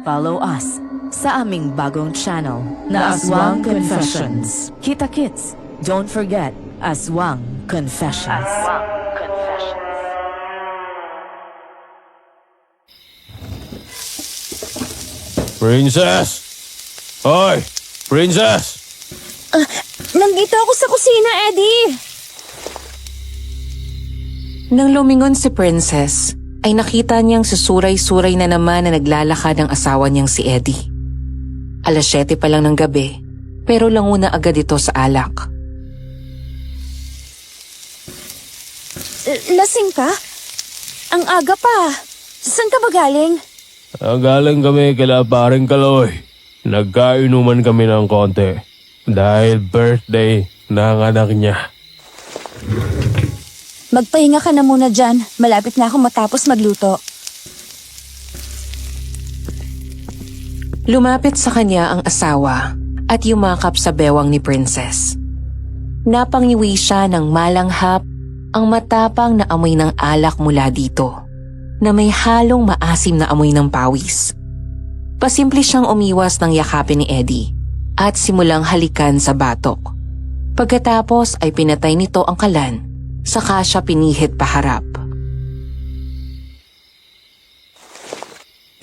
Follow us sa aming bagong channel na Aswang Confessions. Kita-kits, don't forget Aswang Confessions. Princess! Hoy! Princess! Nandito ako sa kusina, Eddie! Nang lumingon si Princess, ay nakita niyang susuray-suray na naman na naglalakad ang asawa niyang si Eddie. Alas 7 pa lang ng gabi, pero languna agad ito sa alak. Lasing ka? Ang aga pa. Saan ka ba galing? Galing kami kila paring Kaloy. Nagkainuman kami ng konti. Dahil birthday ng anak niya. Magpahinga ka na muna dyan. Malapit na ako matapos magluto. Lumapit sa kanya ang asawa at yumakap sa bewang ni Princess. Napangiwi siya ng malanghap ang matapang na amoy ng alak mula dito, na may halong maasim na amoy ng pawis. Pasimple siyang umiwas ng yakapin ni Eddie at simulang halikan sa batok. Pagkatapos ay pinatay nito ang kalan, saka siya pinihit paharap.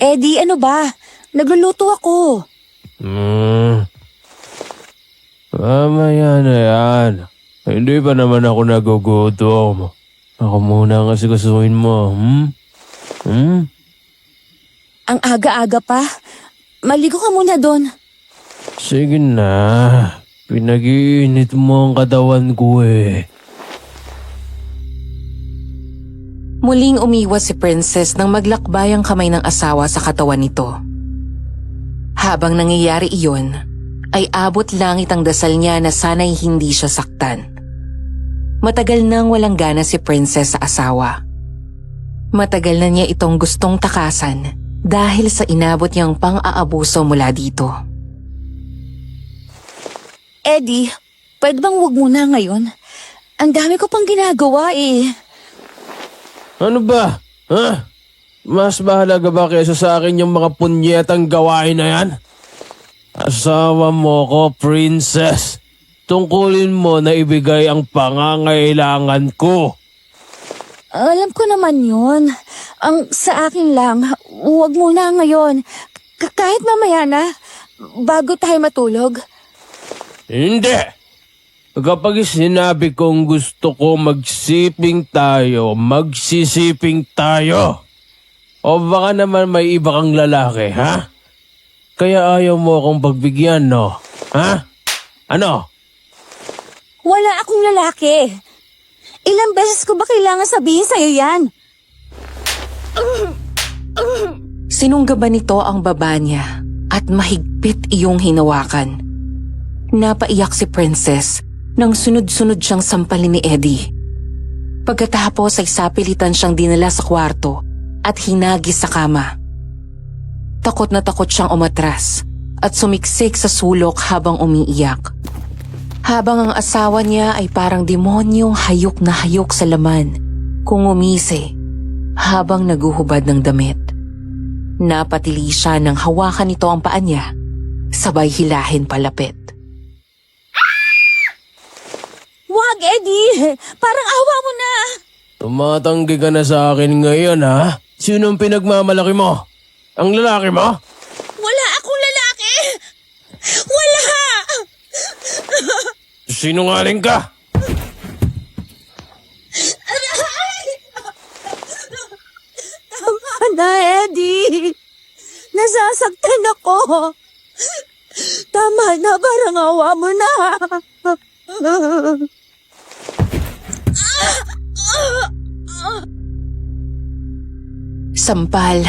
Eddie, ano ba? Nagluluto ako. Mamaya na yan. Hindi pa naman ako nagugutom. Ako muna ang asikasuhin mo, Ang aga-aga pa. Maligo ka muna doon. Sige na. Pinag-iinit mo ang katawan ko eh. Muling umiwas si Princess nang maglakbay ang kamay ng asawa sa katawan nito. Habang nangyayari iyon, ay abot langit ang dasal niya na sana'y hindi siya saktan. Matagal nang walang gana si Princess sa asawa. Matagal na niya itong gustong takasan dahil sa inabot niyang pang-aabuso mula dito. Eddie, pwede bang wag muna ngayon? Ang dami ko pang ginagawa eh. Ano ba? Ha? Mas mahalaga ba kaysa sa akin yung mga punyetang gawain na yan? Asawa mo ko, Princess. Tungkulin mo na ibigay ang pangangailangan ko. Alam ko naman yun. Ang sa akin lang, wag muna ngayon. Kahit mamaya na, bago tayo matulog. Hindi. Kapag sinabi kong gusto ko magsiping tayo. O baka naman may iba kang lalaki, ha? Kaya ayaw mo akong pagbigyan, no? Ha? Ano? Wala akong lalaki. Ilang beses ko ba kailangan sabihin sa'yo yan? Sinunggaban nito ang baba niya at mahigpit iyong hinawakan. Napaiyak si Princess nang sunod-sunod siyang sampalin ni Eddie. Pagkatapos ay sapilitan siyang dinala sa kwarto at hinagis sa kama. Takot na takot siyang umatras at sumiksik sa sulok habang umiiyak. Habang ang asawa niya ay parang demonyong hayok na hayok sa laman kung umisi habang naguhubad ng damit. Napatili siya nang hawakan nito ang paa niya, sabay hilahin palapit. Wag, Eddie! Parang awa mo na! Tumatanggi ka na sa akin ngayon, ha? Sinong pinagmamalaki mo? Ang lalaki mo? Wala akong lalaki! Wala! Sinungaling ka? Tama na, Eddie! Nasasaktan ako! Tama na, parang awa mo na! Sampal,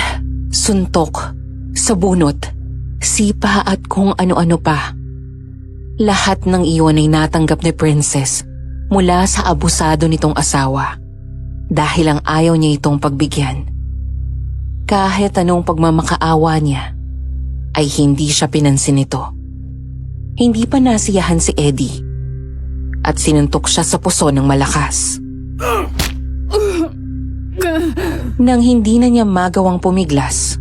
suntok, sabunot, sipa at kung ano-ano pa. Lahat ng iyon ay natanggap ni Princess mula sa abusado nitong asawa dahil ang ayaw niya itong pagbigyan. Kahit anong pagmamakaawa niya ay hindi siya pinansin nito. Hindi pa nasiyahan si Eddie at sinuntok siya sa puso ng malakas. Nang hindi na niya magawang pumiglas,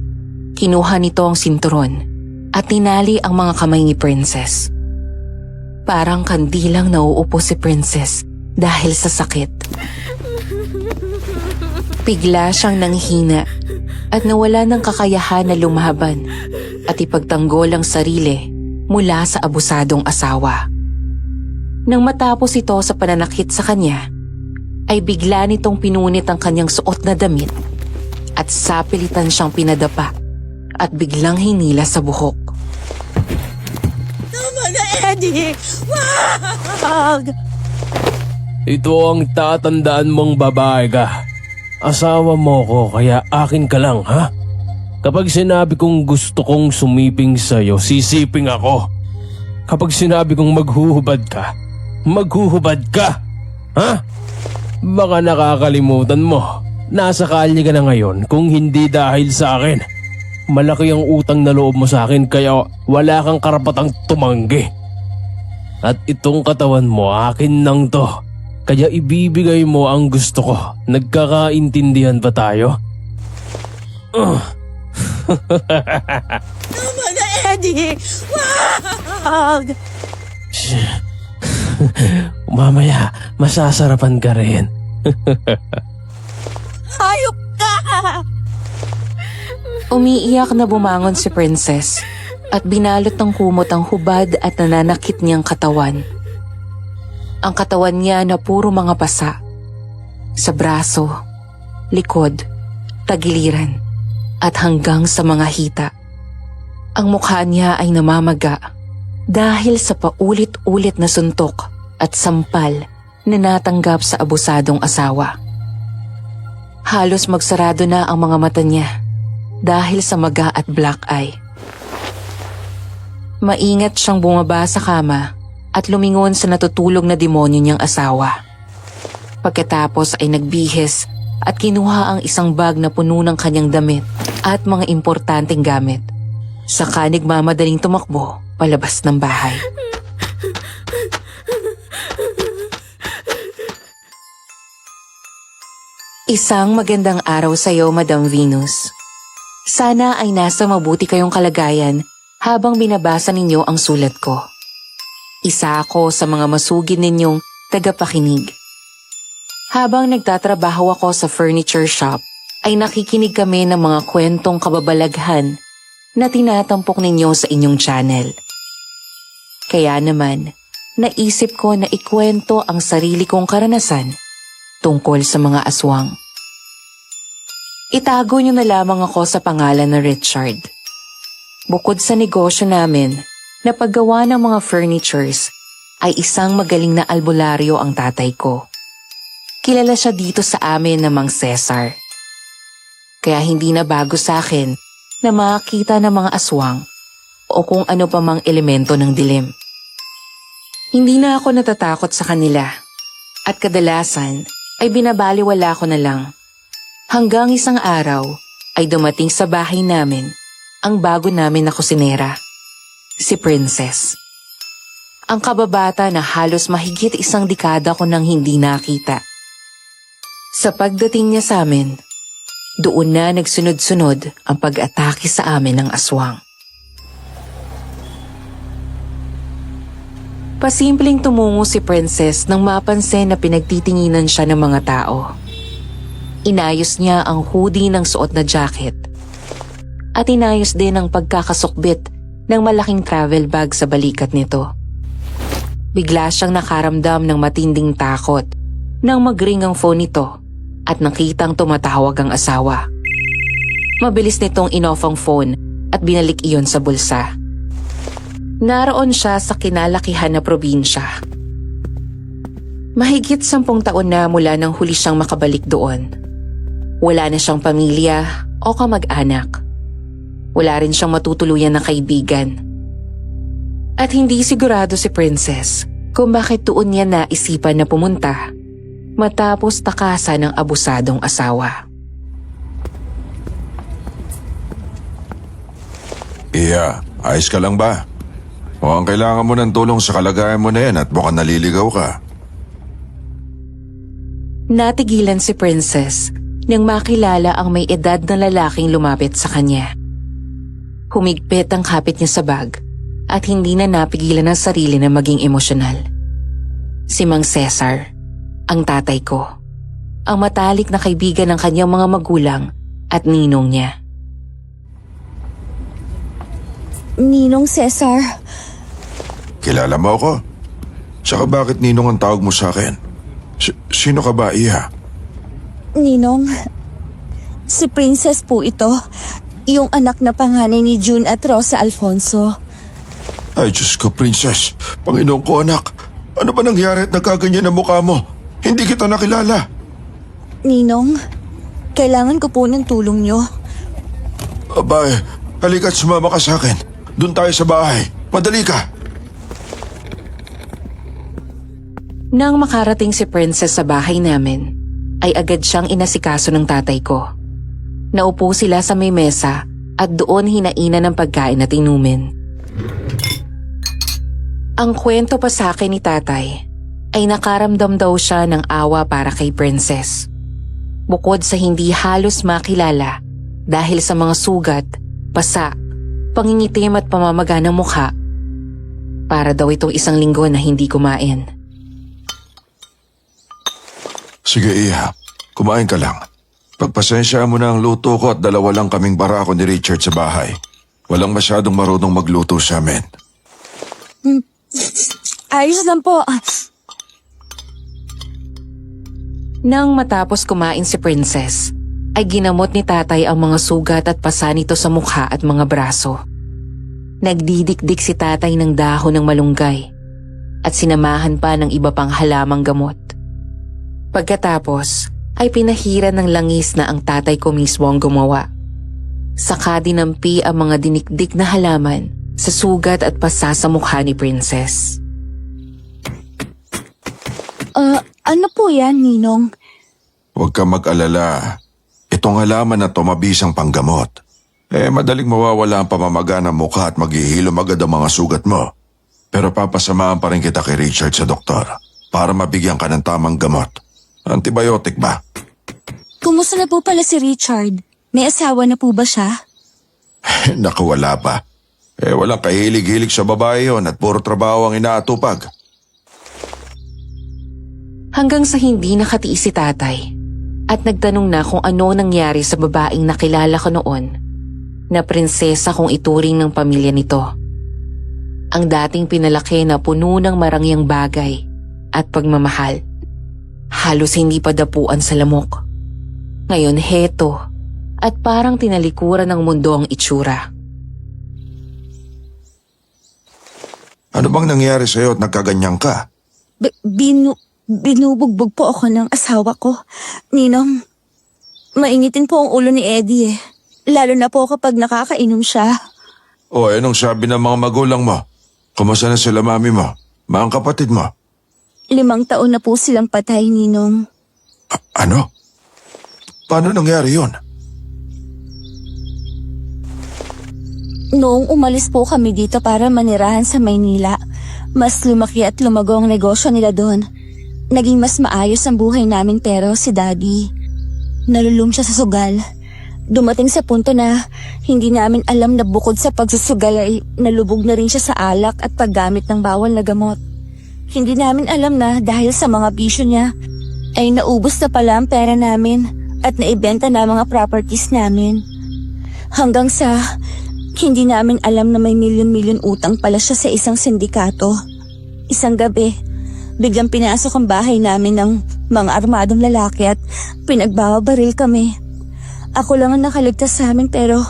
Kinuha nito ang sinturon at tinali ang mga kamay ni Princess. Parang kandilang nauupo si Princess dahil sa sakit. Bigla siyang nanghina at nawala ng kakayahan na lumaban at ipagtanggol ang sarili mula sa abusadong asawa. Nang matapos ito sa pananakit sa kanya, ay bigla nitong pinunit ang kanyang suot na damit at sapilitan siyang pinadapa at biglang hinila sa buhok. Tama na, Eddie! Wag! Ito ang tatandaan mong babae ka. Asawa mo ko kaya akin ka lang, ha? Kapag sinabi kong gusto kong sumiping sa'yo, sisiping ako. Kapag sinabi kong maghuhubad ka, maghuhubad ka. Ha? Baka nakakalimutan mo. Nasa kalye ka na ngayon kung hindi dahil sa akin. Malaki ang utang na loob mo sa akin kaya wala kang karapatang tumanggi. At itong katawan mo akin nang to. Kaya ibibigay mo ang gusto ko. Nagkakaintindihan ba tayo? Tama na, Eddie! Wag! Mamaya, masasarapan ka rin. Hayop ka! Umiiyak na bumangon si Princess at binalot ng kumot ang hubad at nananakit niyang katawan. Ang katawan niya na puro mga pasa. Sa braso, likod, tagiliran, at hanggang sa mga hita. Ang mukha niya ay namamaga dahil sa paulit-ulit na suntok at sampal na natanggap sa abusadong asawa. Halos magsarado na ang mga mata niya dahil sa maga at black eye. Maingat siyang bumaba sa kama at lumingon sa natutulog na demonyo niyang asawa. Pagkatapos ay nagbihis at kinuha ang isang bag na puno ng kanyang damit at mga importanteng gamit. Saka nagmamadaling tumakbo palabas ng bahay. Isang magandang araw sa iyo, Madam Venus. Sana ay nasa mabuti kayong kalagayan habang binabasa ninyo ang sulat ko. Isa ako sa mga masugid ninyong tagapakinig. Habang nagtatrabaho ako sa furniture shop, ay nakikinig kami ng mga kwentong kababalaghan na tinatampok ninyo sa inyong channel. Kaya naman, naisip ko na ikwento ang sarili kong karanasan tungkol sa mga aswang. Itago niyo na lamang ako sa pangalan na Richard. Bukod sa negosyo namin, na paggawa ng mga furnitures, ay isang magaling na albularyo ang tatay ko. Kilala siya dito sa amin na Mang Cesar. Kaya hindi na bago sa akin na makakita ng mga aswang o kung ano pa mang elemento ng dilim. Hindi na ako natatakot sa kanila at kadalasan ay binabaliwala ko na lang. Hanggang isang araw ay dumating sa bahay namin ang bago namin na kusinera, si Princess. Ang kababata na halos mahigit isang dekada ko nang hindi nakita. Sa pagdating niya sa amin, doon na nagsunod-sunod ang pag-atake sa amin ng aswang. Pasimpleng tumungo si Princess nang mapansin na pinagtitinginan siya ng mga tao. Inayos niya ang hoodie ng suot na jacket at inayos din ang pagkakasukbit ng malaking travel bag sa balikat nito. Bigla siyang nakaramdam ng matinding takot nang mag-ring ang phone nito at nakitang tumatawag ang asawa. Mabilis nitong in-off ang phone at binalik iyon sa bulsa. Naroon siya sa kinalakihan na probinsya. Mahigit 10 taon na mula nang huli siyang makabalik doon. Wala na siyang pamilya o kamag-anak. Wala rin siyang matutuluyan na kaibigan. At hindi sigurado si Princess kung bakit doon niya naisipan na pumunta matapos takasan ng abusadong asawa. Iya, ayos ka lang ba? O ang kailangan mo ng tulong sa kalagayan mo na yan at mukhang naliligaw ka? Natigilan si Princess nang makilala ang may edad na lalaking lumapit sa kanya. Humigpit ang kapit niya sa bag at hindi na napigilan ang sarili na maging emosyonal. Si Mang Cesar, ang tatay ko, ang matalik na kaibigan ng kanyang mga magulang at ninong niya. Ninong Cesar, Kilala mo ako? Tsaka bakit Ninong ang tawag mo sa akin? Sino ka ba, Iha? Ninong, si Princess po ito. Yung anak na panganay ni June at Rosa Alfonso. Ay, Diyos ko, Princess. Panginoon ko, anak. Ano ba nangyari at nagkaganyan ang mukha mo? Hindi kita nakilala. Ninong, kailangan ko po ng tulong nyo. Abay, halika't sumama ka sa akin. Doon tayo sa bahay. Madali ka. Nang makarating si Princess sa bahay namin, ay agad siyang inasikaso ng tatay ko. Naupo sila sa may mesa at doon hinainan ng pagkain at inumin. Ang kwento pa sa akin ni tatay ay nakaramdam daw siya ng awa para kay Princess. Bukod sa hindi halos makilala dahil sa mga sugat, pasa, pangingitim at pamamaga ng mukha, para daw itong isang linggo na hindi kumain. Sige, Iha. Kumain ka lang. Pagpasensya mo na ang luto ko at 2 lang kaming barako ni Richard sa bahay. Walang masyadong marunong magluto sa amin. Ayos lang po. Nang matapos kumain si Princess, ay ginamot ni tatay ang mga sugat at pasa nito sa mukha at mga braso. Nagdidikdik si tatay ng dahon ng malunggay at sinamahan pa ng iba pang halamang gamot. Pagkatapos ay pinahiran ng langis na ang tatay ko mismo ang gumawa. Saka dinampi ang mga dinikdik na halaman sa sugat at pasa sa mukha ni Princess. Ano po yan, Ninong? Huwag ka mag-alala. Itong halaman na to mabisang panggamot. Madaling mawawala ang pamamaga ng mukha at maghihilom agad ang mga sugat mo. Pero papasamahan pa rin kita kay Richard sa doktor para mabigyan ka ng tamang gamot. Antibiotic ba? Kumusta na po pala si Richard? May asawa na po ba siya? Naku, wala pa. Walang kahilig-hilig sa babae yon at puro trabaho ang inaatupag. Hanggang sa hindi nakatiis si tatay at nagtanong na kung ano nangyari sa babaeng nakilala ko noon na prinsesa kung ituring ng pamilya nito. Ang dating pinalaki na puno ng marangyang bagay at pagmamahal. Halos hindi pa dapuan sa lamok. Ngayon heto at parang tinalikuran ng mundo ang itsura. Ano bang nangyari sa'yo at nagkaganyan ka? Binubugbog po ako ng asawa ko. Ninong, mainitin po ang ulo ni Eddie eh. Lalo na po kapag nakakainom siya. Anong sabi ng mga magulang mo? Kumusta na sila mami mo? Mga kapatid mo? 5 taon na po silang patay, Ninong. Ano? Paano nangyari yun? Noong umalis po kami dito para manirahan sa Maynila, mas lumaki at lumago ang negosyo nila doon. Naging mas maayos ang buhay namin pero si Daddy, nalulung siya sa sugal. Dumating sa punto na hindi namin alam na bukod sa pagsusugal ay nalubog na rin siya sa alak at paggamit ng bawal na gamot. Hindi namin alam na dahil sa mga bisyo niya ay naubos na pala ang pera namin at naibenta na mga properties namin. Hanggang sa hindi namin alam na may milyon-milyon utang pala siya sa isang sindikato. Isang gabi, biglang pinasok ang bahay namin ng mga armadong lalaki at pinagbabaril kami. Ako lang ang nakaligtas sa amin pero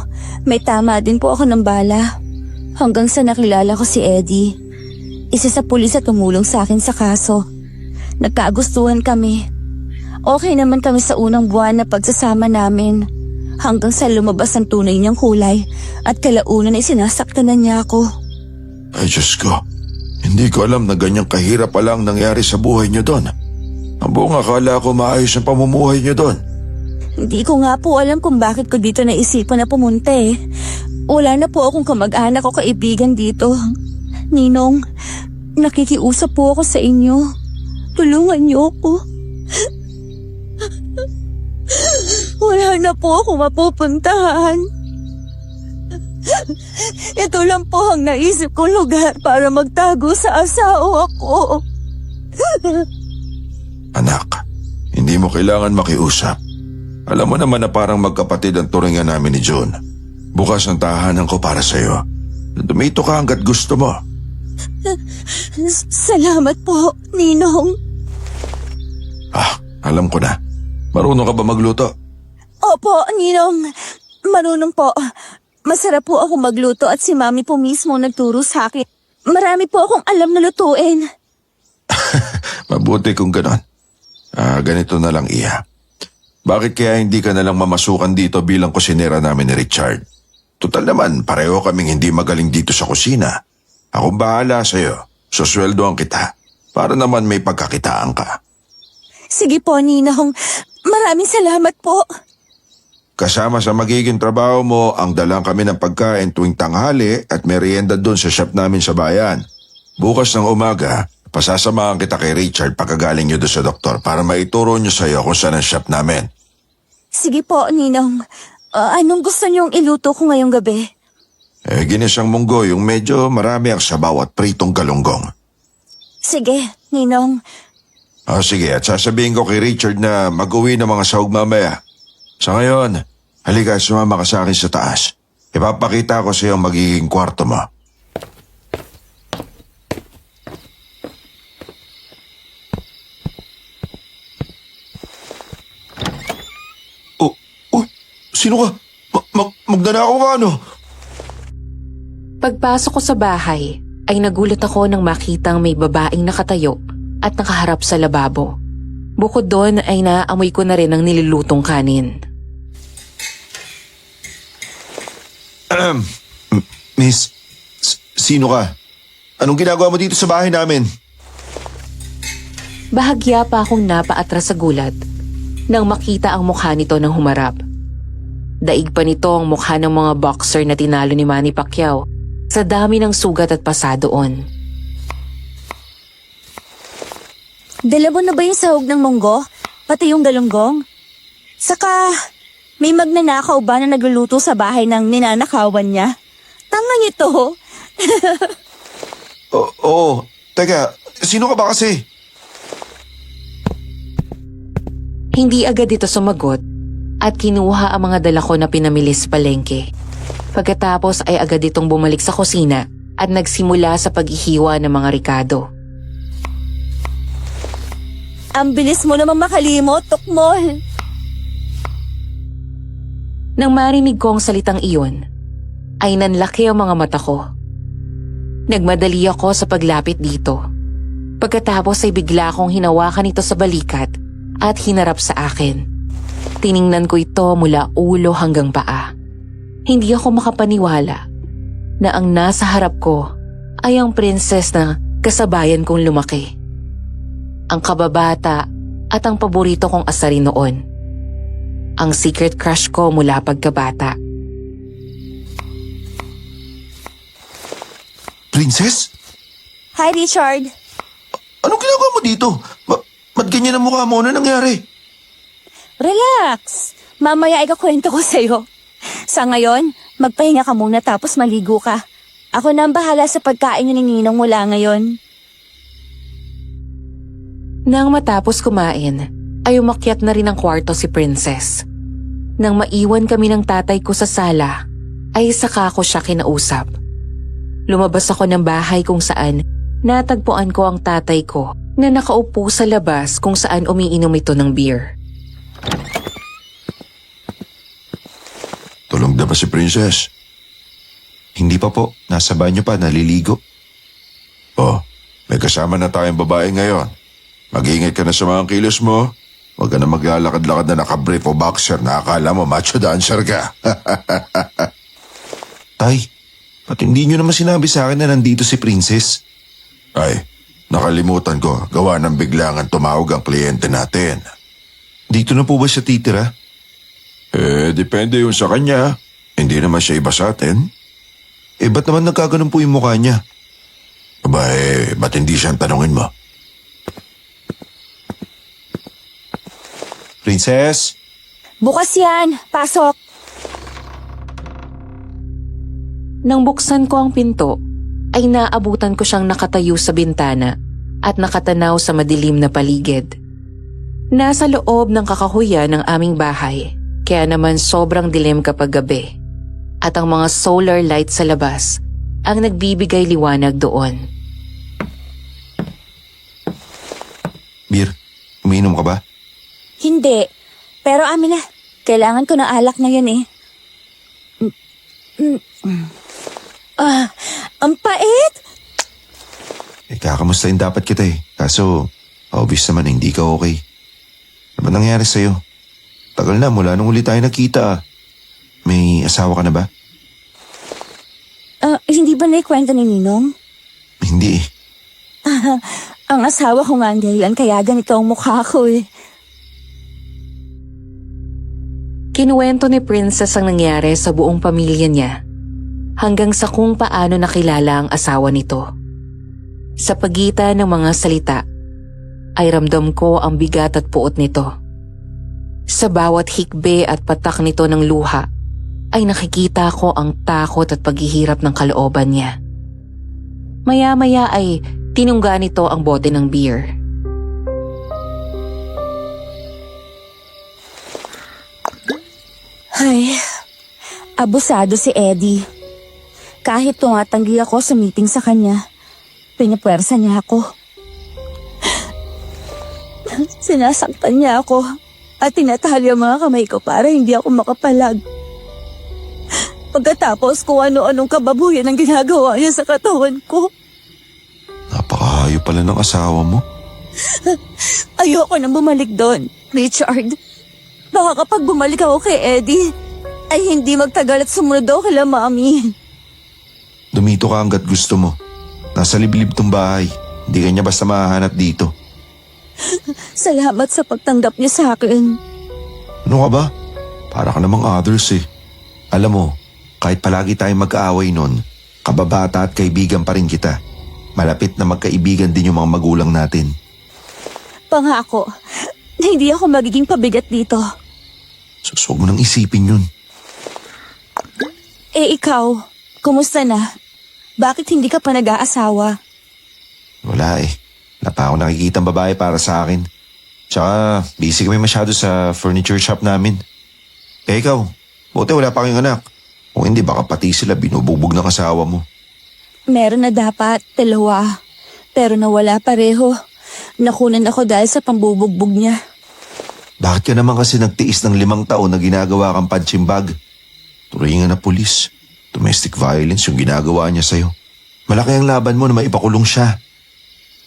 may tama din po ako ng bala. Hanggang sa nakilala ko si Eddie. Isa sa pulis at tumulong sa akin sa kaso. Nagkagustuhan kami. Okay naman kami sa unang buwan na pagsasama namin. Hanggang sa lumabas ang tunay niyang kulay at kalaunan ay sinasaktan na niya ako. Ay, Diyos ko. Hindi ko alam na ganyang kahirap pala ang nangyari sa buhay niyo doon. Ang buong akala ko maayos ang pamumuhay niyo doon. Hindi ko nga po alam kung bakit ko dito naisipan na pumunta eh. Wala na po akong kamag-anak o kaibigan dito. Ninong, nakikiusap po ako sa inyo. Tulungan niyo ako. Wala na po ako mapupuntahan. Ito lang po ang naisip kong lugar para magtago sa asawa ko. Anak, hindi mo kailangan makiusap. Alam mo naman na parang magkapatid ang turingan namin ni June. Bukas ang tahanan ko para sa'yo. Dumito ka hanggat gusto mo. Salamat po, Ninong. Alam ko na. Marunong ka ba magluto? Opo, Ninong. Marunong po. Masarap po ako magluto at si Mami po mismo nagturo sa akin. Marami po akong alam na lutuin. Mabuti kung ganon. Ganito na lang, Iha. Bakit kaya hindi ka nalang mamasukan dito bilang kusinera namin ni Richard? Total naman, pareho kaming hindi magaling dito sa kusina. Akong bahala sa'yo. Susweldoan kita. Para naman may pagkakitaan ka. Sige po, Ninong. Maraming salamat po. Kasama sa magiging trabaho mo, ang dalang kami ng pagkain tuwing tanghali at merienda doon sa shop namin sa bayan. Bukas ng umaga, pasasamahan kita kay Richard pagkagaling niyo doon sa doktor para maituro niyo sa'yo kung saan ang shop namin. Sige po, Ninong. Anong gusto niyong iluto ko ngayong gabi? Ginisang munggo yung medyo marami ang sabaw at pritong galunggong. Sige, Ninong. Sige, at sasabihin ko kay Richard na mag-uwi ng mga sahog mamaya. Sa ngayon, halika, sumama ka sa akin sa taas. Ipapakita ko sa iyo ang magiging kwarto mo. Sino ka? Magdanakaw ka, ano? Pagpasok ko sa bahay, ay nagulat ako nang makitang may babaeng nakatayo at nakaharap sa lababo. Bukod doon ay naamoy ko na rin ang nilulutong kanin. Miss, sino ka? Anong ginagawa mo dito sa bahay namin? Bahagya pa akong napaatras sa gulat nang makita ang mukha nito nang humarap. Daig pa nito ang mukha ng mga boxer na tinalo ni Manny Pacquiao sa dami ng sugat at pasa doon. Dala mo na ba yung sahog ng munggo? Pati yung galunggong? Saka, may magnanakaw ba na nagluluto sa bahay ng ninanakawan niya? Tanga niyo to. Oo. Teka, sino ka ba kasi? Hindi agad ito sumagot at kinuha ang mga dala ko na pinamili sa palengke. Pagkatapos ay agad itong bumalik sa kusina at nagsimula sa paghihiwa ng mga rikado. Ang bilis mo namang makalimot, Tukmol. Nang marinig ko ang salitang iyon, ay nanlaki ang mga mata ko. Nagmadali ako sa paglapit dito. Pagkatapos ay bigla akong hinawakan ito sa balikat at hinarap sa akin. Tiningnan ko ito mula ulo hanggang paa. Hindi ako makapaniwala na ang nasa harap ko ay ang princess na kasabayan kong lumaki. Ang kababata at ang paborito kong asarin noon. Ang secret crush ko mula pagkabata. Princess? Hi, Richard. Anong ginagawa mo dito? Ba't ganyan ang mukha mo? Ano nangyari? Relax. Mamaya ikakwento ko sa'yo. Sa ngayon, magpahinga ka muna tapos maligo ka. Ako na ang bahala sa pagkain ni Ninong mula ngayon. Nang matapos kumain, ay umakyat na rin ang kwarto si Princess. Nang maiwan kami ng tatay ko sa sala, ay saka ko siya kinausap. Lumabas ako ng bahay kung saan natagpuan ko ang tatay ko na nakaupo sa labas kung saan umiinom ito ng beer. Tulog na ba si Princess? Hindi pa po. Nasa banyo pa, naliligo. May kasama na tayong babae ngayon. Mag-iingat ka na sa mga kilos mo. Huwag ka na maglalakad-lakad na nakabrief o boxer na akala mo macho dancer ka. Tay, ba't hindi nyo naman sinabi sa akin na nandito si Princess? Ay, nakalimutan ko. Gawa ng biglangan tumawag ang kliyente natin. Dito na po ba siya titira? Depende yun sa kanya. Hindi naman siya iba sa atin. Ba't naman nagkaganon po yung mukha niya? Ba't hindi siyang tanungin mo? Princess? Bukas yan. Pasok. Nang buksan ko ang pinto, ay naabutan ko siyang nakatayo sa bintana at nakatanaw sa madilim na paligid. Nasa loob ng kakahuyan ng aming bahay, kaya naman sobrang dilim kapag gabi. At ang mga solar lights sa labas ang nagbibigay liwanag doon. Bir, umiinom ka ba? Hindi. Pero amin na, kailangan ko ng alak ngayon eh. Ang pait! Kakamustahin dapat kita eh. Kaso, obvious naman hindi ka okay. Ano ba nangyari sa'yo? Tagal na mula nung uli tayo nakita. May asawa ka na ba? Hindi ba naikwento ni Ninong? Hindi eh. Ang asawa ko nga ang dahilan kaya ganito ang mukha ko eh. Kinuwento ni Princess ang nangyari sa buong pamilya niya hanggang sa kung paano nakilala ang asawa nito. Sa pagitan ng mga salita ay ramdam ko ang bigat at puot nito. Sa bawat hikbe at patak nito ng luha ay nakikita ko ang takot at paghihirap ng kalooban niya. Maya-maya ay tinungga nito ang bote ng beer. Ay, abusado si Eddie. Kahit tumatanggi ako sa meeting sa kanya, pinapwersa niya ako. Sinasaktan niya ako at tinatali ang mga kamay ko para hindi ako makapalag. Pagkatapos kung ano-anong kababuyan ang ginagawa niya sa katawan ko. Napakahayo pala ng asawa mo. Ayoko nang bumalik doon, Richard. Baka kapag bumalik ako kay Eddie, ay hindi magtagal at sumunod ako kila Mami. Dumito ka hanggat gusto mo. Nasa liblib tong bahay. Hindi ka niya basta mahahanap dito. Salamat sa pagtanggap niya sa akin. Ano ka ba? Para ka namang others eh. Alam mo, kahit palagi tayong mag-aaway nun, kababata at kaibigan pa rin kita. Malapit na magkaibigan din yung mga magulang natin. Pangako, hindi ako magiging pabigat dito. Sus, huwag mo nang isipin yun. Eh ikaw, kumusta na? Bakit hindi ka pa nag-aasawa? Wala eh. Wala pa ako nakikitang babae para sa akin. Tsaka, busy kami masyado sa furniture shop namin. Eh ikaw, buti wala pa kayong anak. Kung hindi, baka pati sila binubugbog ng asawa mo. Meron na dapat, dalawa. Pero nawala pareho. Nakunan ako dahil sa pambubugbog niya. Bakit ka naman kasi nagtiis ng 5 taon na ginagawa kang pansimbag? Turingan na pulis. Domestic violence yung ginagawa niya sa'yo. Malaki ang laban mo na maipakulong siya.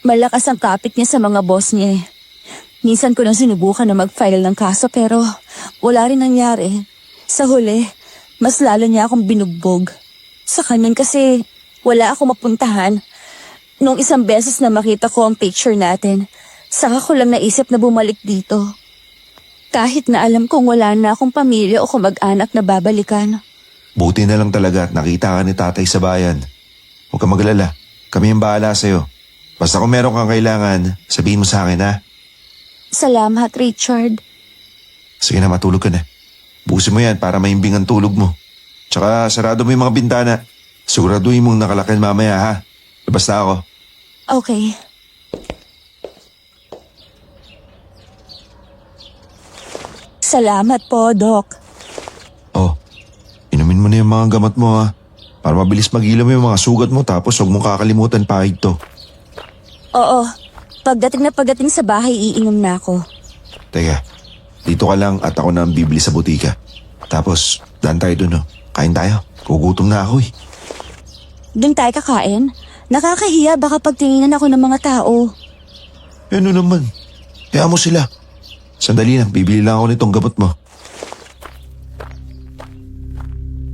Malakas ang kapit niya sa mga boss niya eh. Minsan ko nang sinubukan na mag-file ng kaso pero wala rin nangyari. Sa huli, mas lalo niya akong binugbog. Sa kanan kasi wala akong mapuntahan. Nung isang beses na makita ko ang picture natin, saka ko lang naisip na bumalik dito. Kahit na alam kong wala na akong pamilya o kamag-anak na babalikan. Buti na lang talaga at nakita ka ni tatay sa bayan. Huwag ka magalala. Kami ang bahala sa'yo. Basta kung meron kang kailangan, sabihin mo sa akin ha. Salamat, Richard. Sige na, matulog ka na. Busin mo yan para maimbing ang tulog mo. Tsaka sarado mo yung mga bintana. Siguraduhin mong nakalakan mamaya ha. Labas na ako. Okay. Salamat po, Doc. Oh, inumin mo na yung mga gamot mo ha. Para mabilis mag-ilaw yung mga sugat mo tapos huwag mong kakalimutan pahig to. Oo. Pagdating sa bahay, iinom na ako. Teka, dito ka lang at ako na ang bibili sa butika. Tapos, daan tayo dun oh. Kain tayo. Kugutom na ako eh. Doon tayo kakain? Nakakahiya baka pagtinginan ako ng mga tao. Ano naman? Kaya mo sila. Sandali lang, bibili lang ako nitong gamot mo.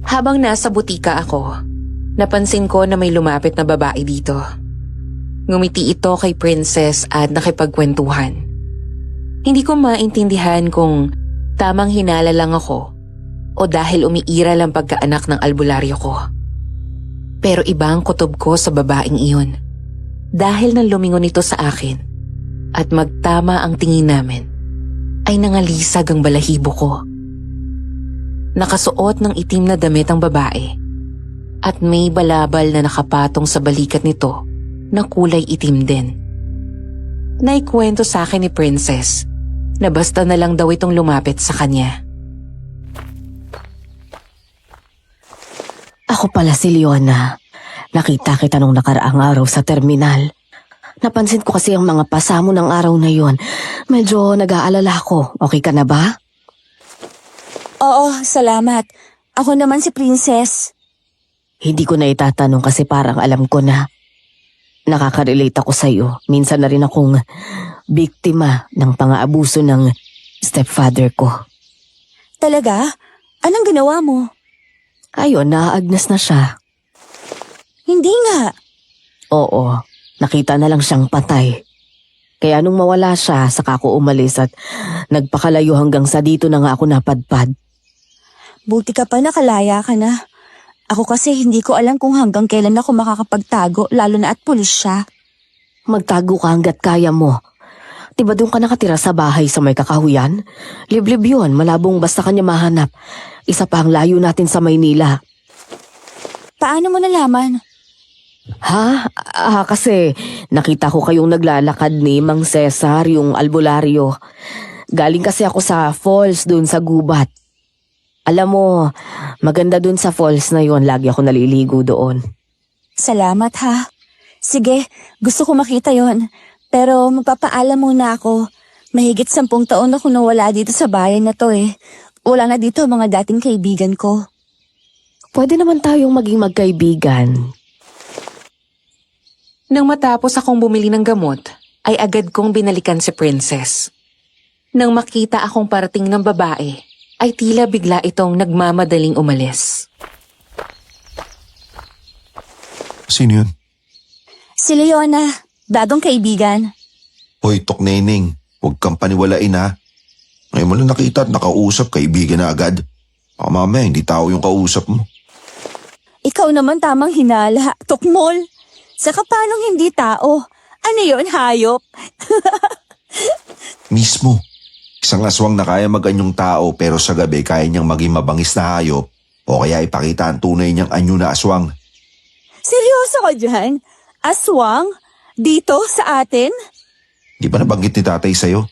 Habang nasa butika ako, napansin ko na may lumapit na babae dito. Ngumiti ito kay Princess at nakipagkwentuhan. Hindi ko maintindihan kung tamang hinala lang ako o dahil umiiral ang pagkaanak ng albularyo ko. Pero iba ang kutob ko sa babaeng iyon. Dahil nang lumingon ito sa akin at magtama ang tingin namin, ay nangalisag ang balahibo ko. Nakasuot ng itim na damit ang babae at may balabal na nakapatong sa balikat nito na kulay itim din. Naikwento sa akin ni Princess na basta na lang daw itong lumapit sa kanya. Ako pala si Leona. Nakita kita nung nakaraang araw sa terminal. Napansin ko kasi ang mga pasamo ng araw na yon. Medyo nag-aalala ko. Okay ka na ba? Oo, salamat. Ako naman si Princess. Hindi ko na itatanong kasi parang alam ko na. Nakaka-relate ako sa'yo. Minsan na rin akong biktima ng pang-aabuso ng stepfather ko. Talaga? Anong ginawa mo? Ayun, naaagnas na siya. Hindi nga. Oo, nakita na lang siyang patay. Kaya nung mawala siya, saka ako umalis at nagpakalayo hanggang sa dito na nga ako napadpad. Buti ka pa nakalaya ka na. Ako kasi hindi ko alam kung hanggang kailan ako makakapagtago, lalo na at pulis siya. Magtago ka hanggat kaya mo. Diba doon ka nakatira sa bahay sa may kakahuyan? Liblib yun, malabong basta kanya mahanap. Isa pa ang layo natin sa Maynila. Paano mo nalaman? Ha? Kasi nakita ko kayong naglalakad ni Mang Cesar, yung albularyo. Galing kasi ako sa falls doon sa gubat. Alam mo, maganda doon sa falls na yon. Lagi ako naliligo doon. Salamat ha. Sige, gusto ko makita yon. Pero magpapaalam muna ako. Mahigit 10 taon ako nawala dito sa bayan na to eh. Wala na dito ang mga dating kaibigan ko. Pwede naman tayong maging magkaibigan. Nang matapos akong bumili ng gamot, ay agad kong binalikan si Princess. Nang makita akong parating ng babae, ay tila bigla itong nagmamadaling umalis. Sino yun? Si Leona, bagong kaibigan. Hoy, Tokneneng, huwag kang paniwalain ha. Ngayon mo lang nakita at nakausap, kaibigan na agad. Baka mamaya, hindi tao yung kausap mo. Ikaw naman tamang hinala, Tokmol. Saka paanong hindi tao? Ano yon, hayop? Mismo. Isang aswang na kaya maganyong tao pero sa gabi kaya niyang maging mabangis na hayop o kaya ipakita ang tunay niyang anyo na aswang. Seryoso ka dyan? Aswang? Dito sa atin? Di ba nabanggit ni tatay sa'yo?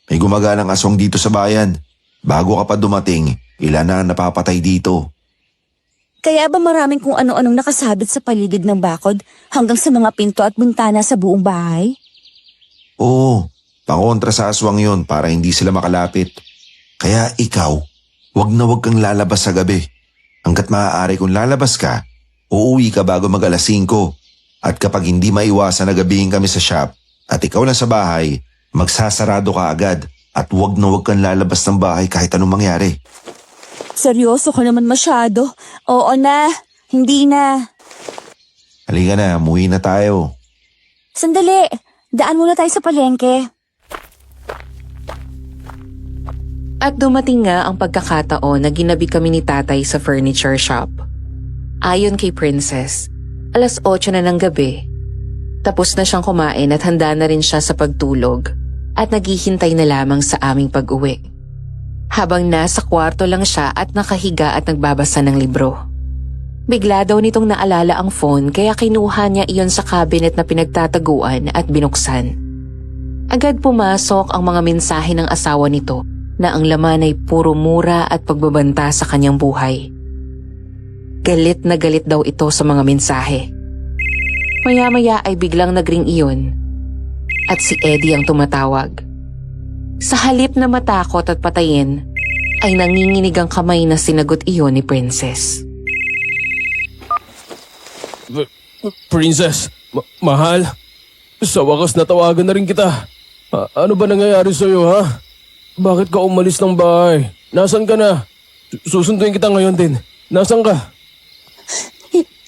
May gumaganang aswang dito sa bayan. Bago ka pa dumating, ilan na ang napapatay dito. Kaya ba maraming kung ano-anong nakasabit sa paligid ng bakod hanggang sa mga pinto at bintana sa buong bahay? Oo, pangontra sa aswang yon para hindi sila makalapit. Kaya ikaw, wag na wag kang lalabas sa gabi. Hanggat maaari kung lalabas ka, uuwi ka bago mag alas 5. At kapag hindi maiwasan na gabihin kami sa shop at ikaw lang sa bahay, magsasarado ka agad at wag na wag kang lalabas ng bahay kahit anong mangyari. Seryoso ka naman masyado. Oo na, hindi na. Halika na, umuwi na tayo. Sandali, daan muna tayo sa palengke. At dumating nga ang pagkakataon na ginabi kami ni tatay sa furniture shop. Ayon kay Princess, alas 8 na ng gabi. Tapos na siyang kumain at handa na rin siya sa pagtulog at naghihintay na lamang sa aming pag-uwi. Habang nasa kwarto lang siya at nakahiga at nagbabasa ng libro. Bigla daw nitong naalala ang phone kaya kinuha niya iyon sa cabinet na pinagtataguan at binuksan. Agad pumasok ang mga mensahe ng asawa nito na ang laman ay puro mura at pagbabanta sa kanyang buhay. Galit na galit daw ito sa mga mensahe. Maya-maya ay biglang nagring iyon at si Eddie ang tumatawag. Sa halip na matakot at patayin, ay nanginginig ang kamay na sinagot iyon ni Princess. Princess, mahal. Sa wakas natawagan na rin kita. Ano ba nangyayari sa'yo, ha? Bakit ka umalis ng bahay? Nasaan ka na? Susunduin kita ngayon din. Nasaan ka?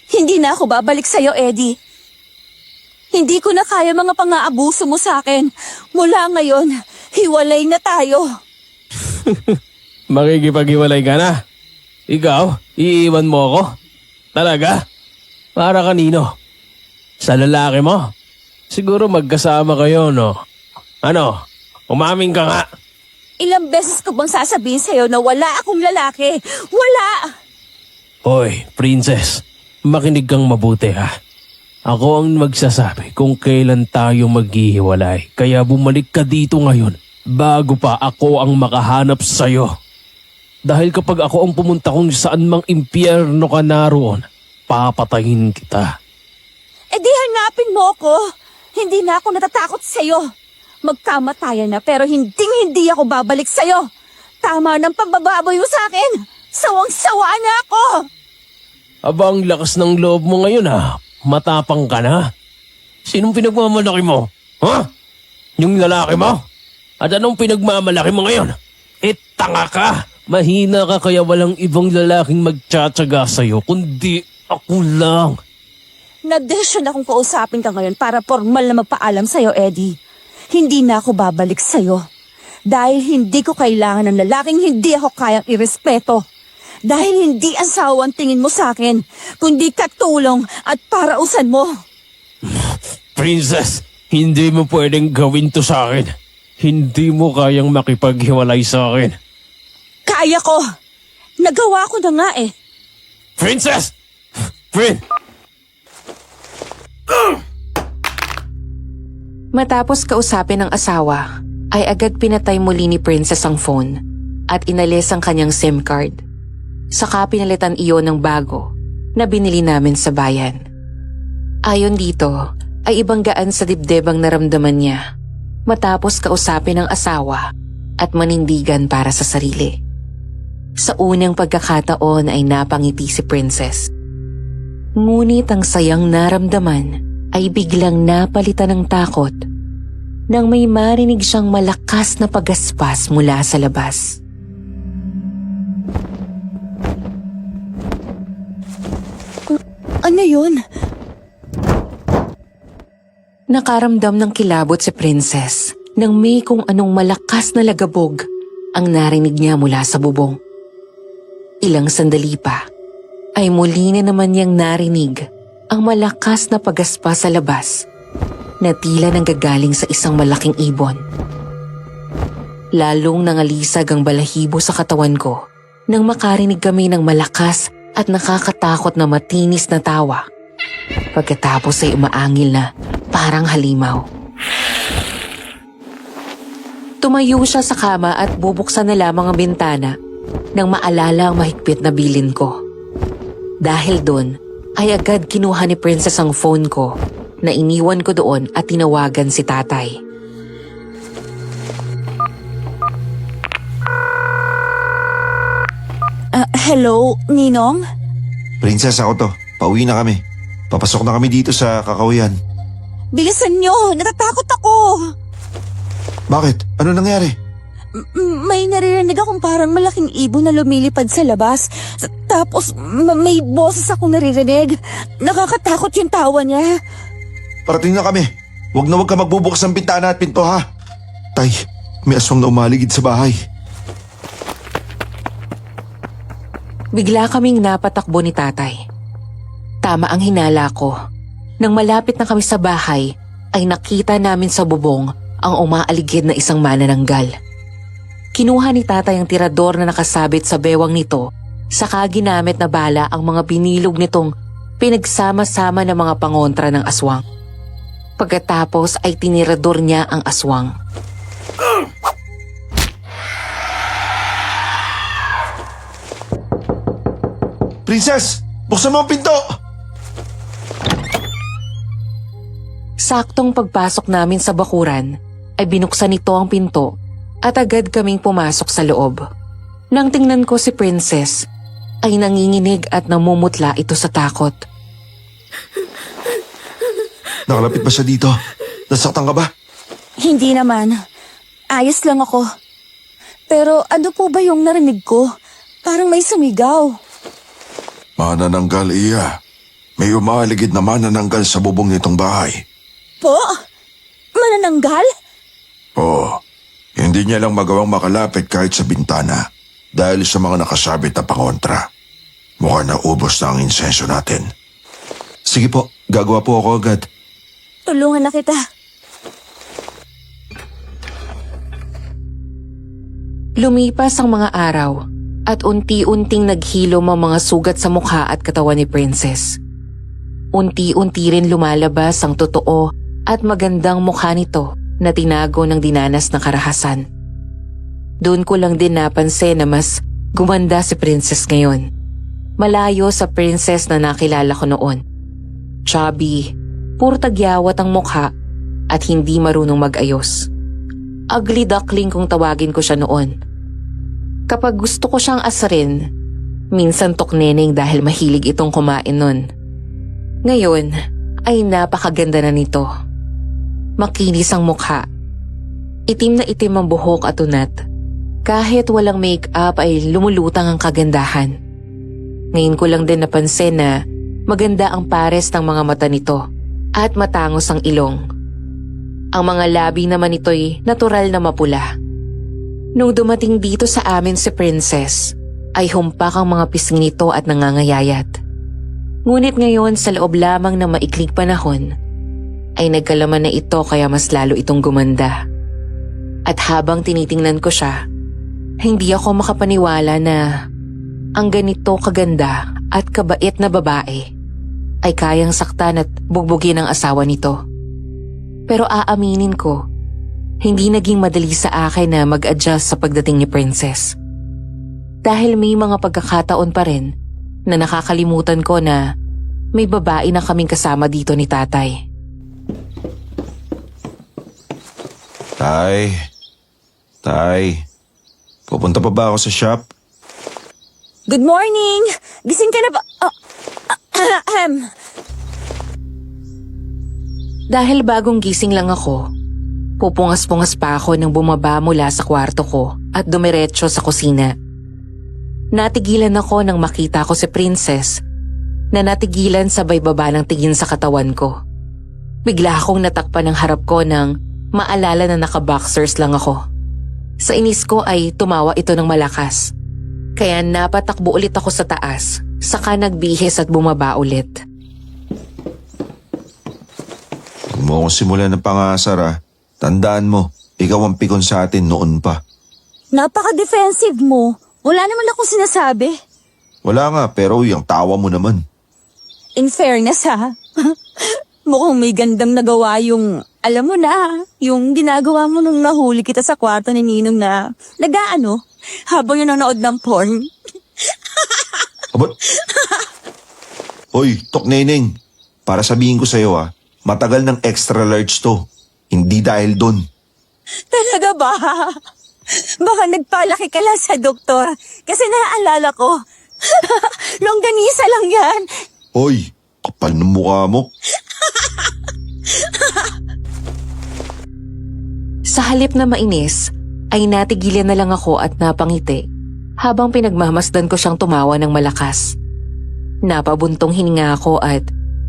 Hindi na ako babalik sa'yo, Eddie. Hindi ko na kaya mga pang-aabuso mo sa akin. Mula ngayon, hiwalay na tayo. Makikipaghiwalay ka na? Ikaw, iiwan mo ako? Talaga? Para kanino? Sa lalaki mo? Siguro magkasama kayo, no? Ano? Umamin ka nga. Ilang beses ko bang sasabihin sa'yo na wala akong lalaki? Wala! Hoy, Princess. makinig kang mabuti ha. Ako ang magsasabi kung kailan tayo maghihiwalay. Kaya bumalik ka dito ngayon bago pa ako ang makahanap sa'yo. Dahil kapag ako ang pumunta kung saan mang impyerno ka naroon, papatayin kita. Eh di hanapin mo ako. Hindi na ako natatakot sa'yo. Magkamatayan na pero hindi ako babalik sa'yo. Tama ng pambababoy mo sa akin. Sawang-sawa na ako. Aba, ang lakas ng loob mo ngayon ha. Matapang ka na. Sinong pinagmamalaki mo? Ha? Yung lalaki mo? At anong pinagmamalaki mo ngayon? Tanga ka. Mahina ka kaya walang ibang lalaking magtsatsaga sa'yo kundi ako lang. Nadesyon akong kausapin ka ngayon para formal na magpaalam sa'yo, Eddie. Hindi na ako babalik sa'yo. Dahil hindi ko kailangan ng lalaking hindi ako kayang irespeto. Dahil hindi asawa ang tingin mo sa akin, kundi katulong at parausan mo. Princess, hindi mo pwedeng gawin to sa akin. Hindi mo kayang makipaghiwalay sa akin. Kaya ko. Nagawa ko na nga eh. Princess! Matapos kausapin ng asawa, ay agad pinatay muli ni Princess ang phone at inalis ang kanyang SIM card. Saka pinalitan iyon ng bago na binili namin sa bayan. Ayon dito ay ibang gaan sa dibdib ang naramdaman niya matapos kausapin ng asawa at manindigan para sa sarili. Sa unang pagkakataon ay napangiti si Princess. Ngunit ang sayang naramdaman ay biglang napalitan ng takot nang may marinig siyang malakas na pagaspas mula sa labas. Ano yun? Nakaramdam ng kilabot si Princess nang may kung anong malakas na lagabog ang narinig niya mula sa bubong. Ilang sandali pa ay muli na naman niyang narinig ang malakas na pagaspas sa labas na tila nanggagaling sa isang malaking ibon. Lalong nangalisag ang balahibo sa katawan ko nang makarinig kami ng malakas at nakakatakot na matinis na tawa. Pagkatapos ay umaangil na parang halimaw. Tumayo siya sa kama at bubuksan na lamang ang bintana nang maalala ang mahigpit na bilin ko. Dahil doon ay agad kinuha ni Princess ang phone ko na iniwan ko doon at tinawagan si tatay. Hello, Ninong? Princess, ako to. Pauwi na kami. Papasok na kami dito sa kakawian. Bilisan nyo, natatakot ako. Bakit? Ano nangyari? May naririnig akong parang malaking ibon na lumilipad sa labas. Tapos may boses akong naririnig. Nakakatakot yung tawa niya. Parating na kami. Huwag ka magbubukas ng bintana at pinto ha. Tay, may aswang na umaligid sa bahay. Bigla kaming napatakbo ni tatay. Tama ang hinala ko. Nang malapit na kami sa bahay, ay nakita namin sa bubong ang umaaligid na isang manananggal. Kinuha ni tatay ang tirador na nakasabit sa bewang nito, saka ginamit na bala ang mga binilog nitong pinagsama-sama ng mga pangontra ng aswang. Pagkatapos ay tinirador niya ang aswang. Princess! Buksan mo ang pinto! Saktong pagpasok namin sa bakuran, ay binuksan nito ang pinto at agad kaming pumasok sa loob. Nang tingnan ko si Princess, ay nanginginig at namumutla ito sa takot. Nakalapit ba siya dito? Nasaktan ka ba? Hindi naman. Ayos lang ako. Pero ano po ba yung narinig ko? Parang may sumigaw. Manananggal, iya. May umaaligid na manananggal sa bubong nitong bahay. Po? Manananggal? Oo. Hindi niya lang magawang makalapit kahit sa bintana dahil sa mga nakasabit na pangontra. Mukhang naubos na ang insenso natin. Sige po, gagawa po ako agad. Tulungan na kita. Lumipas ang mga araw at unti-unting naghilom ang mga sugat sa mukha at katawan ni Princess. unti-unti rin lumalabas ang totoo at magandang mukha nito na tinago ng dinanas na karahasan. Doon ko lang din napansin na mas gumanda si Princess ngayon. Malayo sa princess na nakilala ko noon. Chubby, puro tagyawat ang mukha at hindi marunong mag-ayos. Ugly duckling kung tawagin ko siya noon. Kapag gusto ko siyang asarin, minsan tokneneng dahil mahilig itong kumain nun. Ngayon ay napakaganda na nito. Makinis ang mukha. Itim na itim ang buhok at unat. Kahit walang make-up ay lumulutang ang kagandahan. Ngayon ko lang din napansin na maganda ang pares ng mga mata nito at matangos ang ilong. Ang mga labi naman nito'y natural na mapula. Nung dumating dito sa amin si Princess, ay humpak ang mga pisngi nito at nangangayayat. Ngunit ngayon sa loob lamang ng maikling panahon, ay nagkalaman na ito kaya mas lalo itong gumanda. At habang tinitingnan ko siya, hindi ako makapaniwala na ang ganito kaganda at kabait na babae ay kayang saktan at bugbugin ang asawa nito. Pero aaminin ko, hindi naging madali sa akin na mag-adjust sa pagdating ni Princess. Dahil may mga pagkakataon pa rin na nakakalimutan ko na may babae na kaming kasama dito ni tatay. Tay, pupunta pa ba ako sa shop? Good morning! Gising ka na ba? Dahil bagong gising lang ako, pupungas-pungas pa ako nang bumaba mula sa kwarto ko at dumiretso sa kusina. Natigilan ako nang makita ko si Princess na natigilan sabay baba ng tingin sa katawan ko. Bigla akong natakpan ng harap ko nang maalala na naka-boxers lang ako. Sa inis ko ay tumawa ito ng malakas. Kaya napatakbo ulit ako sa taas, saka nagbihis at bumaba ulit. Huwag mo akong simulan ng pangasar ah. Tandaan mo, ikaw ang pikon sa atin noon pa. Napaka-defensive mo. Wala naman akong sinasabi. Wala nga, pero yung tawa mo naman. In fairness ha, mukhang may gandang nagawa yung, alam mo na, yung ginagawa mo nung nahuli kita sa kwarto ni Ninong na nag-aano, habang yung nanonood ng porn. Abot? Hoy, Tok Neneng, para sabihin ko sa'yo ah, matagal ng extra large to. Hindi dahil doon. Talaga ba? Baka nagpalaki ka lang sa doktor kasi naaalala ko. Longganisa lang yan. Hoy, kapal ng mukha mo. Sa halip na mainis, ay natigilan na lang ako at napangiti habang pinagmamasdan ko siyang tumawa ng malakas. Napabuntong hininga ako at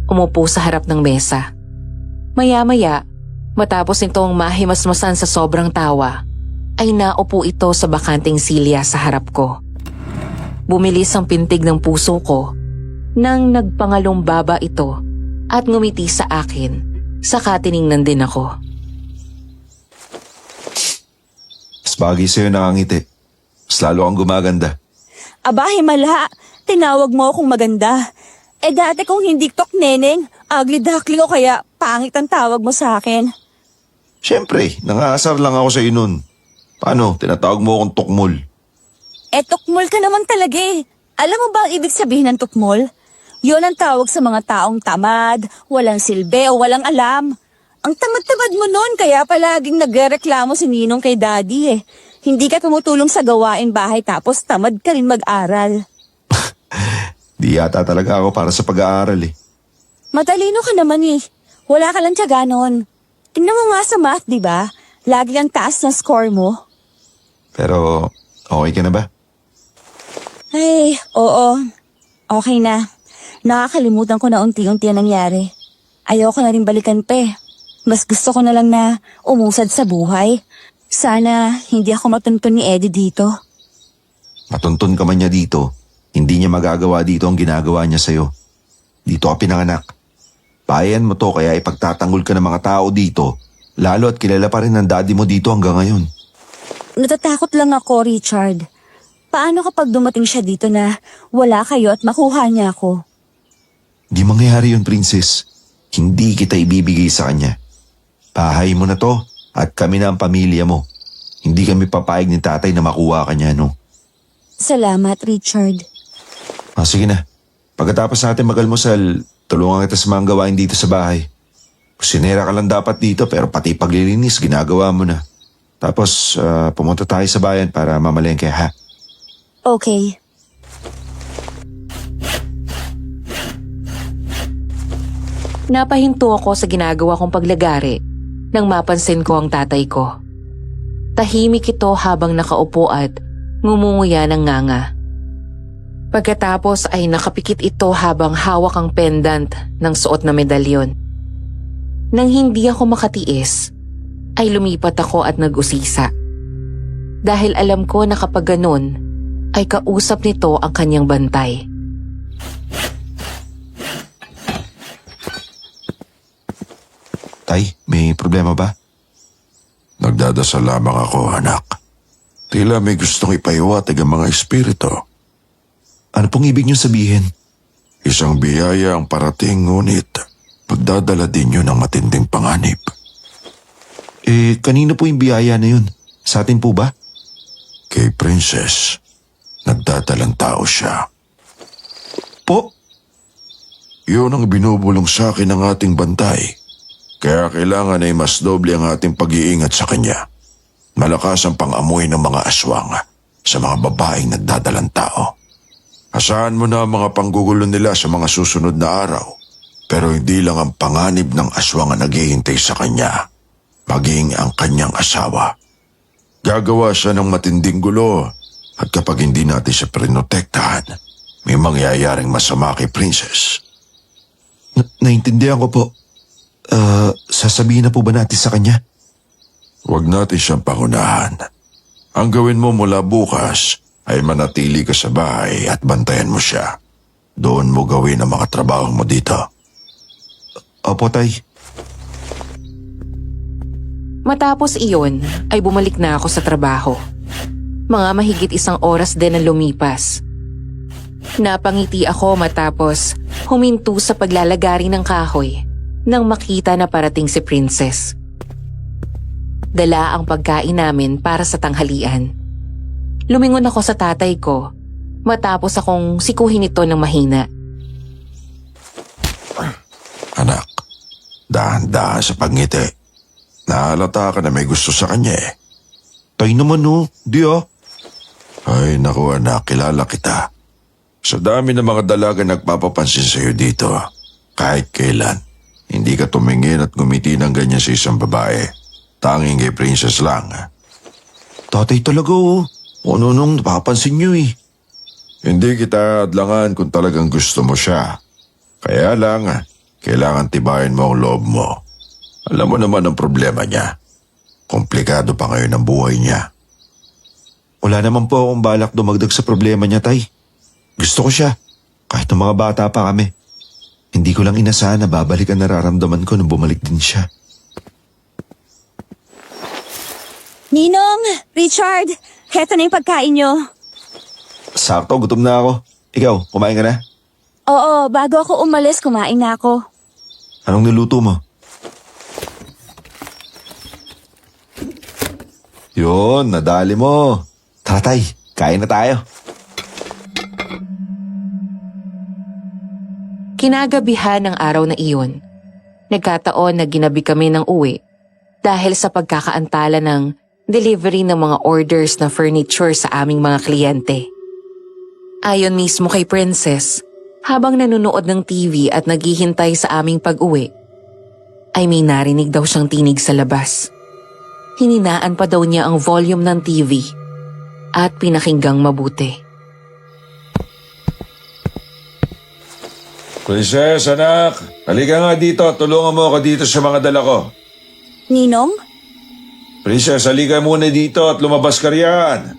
umupo sa harap ng mesa. Maya-maya, matapos nitong mahimasmasan sa sobrang tawa, ay naupo ito sa bakanting silya sa harap ko. Bumilis ang pintig ng puso ko nang nagpangalumbaba ito at ngumiti sa akin, saka tiningnan din ako. Mas bagay sa'yo nakangiti. Mas lalo kang gumaganda. Aba, himala. Tinawag mo akong maganda. Eh dati kung hindi Tok Neneng, ugly duckling o kaya pangit ang tawag mo sa akin. Siyempre, nangaasar lang ako sa'yo nun. Paano? Tinatawag mo akong tukmol. Eh tukmol ka naman talaga eh. Alam mo ba ang ibig sabihin ng tukmol? Yun ang tawag sa mga taong tamad, walang silbi o walang alam. Ang tamad-tamad mo nun kaya palaging nagrereklamo si Ninong kay Daddy eh. Hindi ka tumutulong sa gawain bahay tapos tamad ka rin mag-aral. Di yata talaga ako para sa pag-aaral eh. Matalino ka naman eh. Wala ka lang tiyaga nun. Tingnan mo nga sa math, di ba? Lagi ang taas ng score mo. Pero, okay ka na ba? Ay, oo. Okay na. Nakakalimutan ko na unti-unti ang nangyari. Ayoko na rin balikan pa eh. Mas gusto ko na lang na umusad sa buhay. Sana hindi ako matuntun ni Eddie dito. Matuntun ka man niya dito, hindi niya magagawa dito ang ginagawa niya sa'yo. Dito ka pinanganak. Bayan mo to kaya ipagtatanggol ka ng mga tao dito, lalo at kilala pa rin ng daddy mo dito hanggang ngayon. Natatakot lang ako, Richard. Paano kapag dumating siya dito na wala kayo at makuha niya ako? Di mangyayari yun, Princess. Hindi kita ibibigay sa kanya. Bahay mo na to at kami na ang pamilya mo. Hindi kami papayag ni tatay na makuha ka niya, no? Salamat, Richard. Sige na. Pagkatapos natin mag-almusal, tulungan kita sa mga gawain dito sa bahay. Kusinera ka lang dapat dito pero pati paglilinis ginagawa mo na. Tapos pumunta tayo sa bayan para mamalengke, ha? Okay. Napahinto ako sa ginagawa kong paglagari nang mapansin ko ang tatay ko. Tahimik ito habang nakaupo at ngumunguya ng nganga. Pagkatapos ay nakapikit ito habang hawak ang pendant ng suot na medalyon. Nang hindi ako makatiis, ay lumipat ako at nag-usisa. Dahil alam ko na kapag ganun, ay kausap nito ang kanyang bantay. Tay, may problema ba? Nagdadasal lamang ako, anak. Tila may gustong ipaiwatig ang mga espiritu. Ano pong ibig niyo sabihin? Isang biyaya ang parating ngunit pagdadala din yun ng matinding panganib. Kanino po yung biyaya na yun? Sa atin po ba? Kay Princess, nagdadalang tao siya. Po? Yun ang binubulong sa akin ng ating bantay. Kaya kailangan ay mas doble ang ating pag-iingat sa kanya. Malakas ang pang-amoy ng mga aswang sa mga babaeng nagdadalang tao. Asahan mo na ang mga panggugulo nila sa mga susunod na araw. Pero hindi lang ang panganib ng aswang ang naghihintay sa kanya, maging ang kanyang asawa. Gagawa siya ng matinding gulo at kapag hindi natin siya prinotektahan, may mangyayaring masama kay Princess. Naintindihan ko po. Sasabihin na po ba natin sa kanya? Huwag natin siyang pangunahan. Ang gawin mo mula bukas ay manatili ka sa bahay at bantayan mo siya. Doon mo gawin ang mga trabaho mo dito. Opo, tay. Matapos iyon ay bumalik na ako sa trabaho. Mga mahigit 1 oras din ang lumipas. Napangiti ako matapos huminto sa paglalagari ng kahoy nang makita na parating si Princess. Dala ang pagkain namin para sa tanghalian. Lumingon ako sa tatay ko matapos akong sikuhin ito ng mahina. Anak, dahan-dahan sa pagngiti. Nahalata ka na may gusto sa kanya eh. Tay naman, no? Di Ay naku anak, kilala kita. Sa dami ng mga dalaga nagpapapansin sa iyo dito, kahit kailan, hindi ka tumingin at ngumiti ng ganyan sa isang babae. Tanging kay Princess lang. Tatay talaga, Ano nung napapansin niyo eh. Hindi kita adlangan kung talagang gusto mo siya. Kaya lang, kailangan tibayin mo ang loob mo. Alam mo naman ang problema niya. Komplikado pa ngayon ang buhay niya. Wala naman po akong balak dumagdag sa problema niya, tay. Gusto ko siya. Kahit ng mga bata pa kami. Hindi ko lang inasahan na babalik ang nararamdaman ko nung bumalik din siya. Ninong! Richard! Heto na yung pagkain nyo. Sakto, gutom na ako. Ikaw, kumain ka na? Oo, bago ako umalis, kumain na ako. Anong niluto mo? Yun, nadali mo. Tara tay, kain na tayo. Kinagabihan ng araw na iyon, nagkataon na ginabi kami ng uwi dahil sa pagkakaantala ng delivery ng mga orders na furniture sa aming mga kliyente. Ayon mismo kay Princess, habang nanonood ng TV at naghihintay sa aming pag-uwi, ay may narinig daw siyang tinig sa labas. Hininaan pa daw niya ang volume ng TV at pinakinggang mabuti. Princess, anak, halika nga dito. Tulungan mo ako dito sa mga dala ko. Ninong? Princess, halika muna dito at lumabas ka riyan.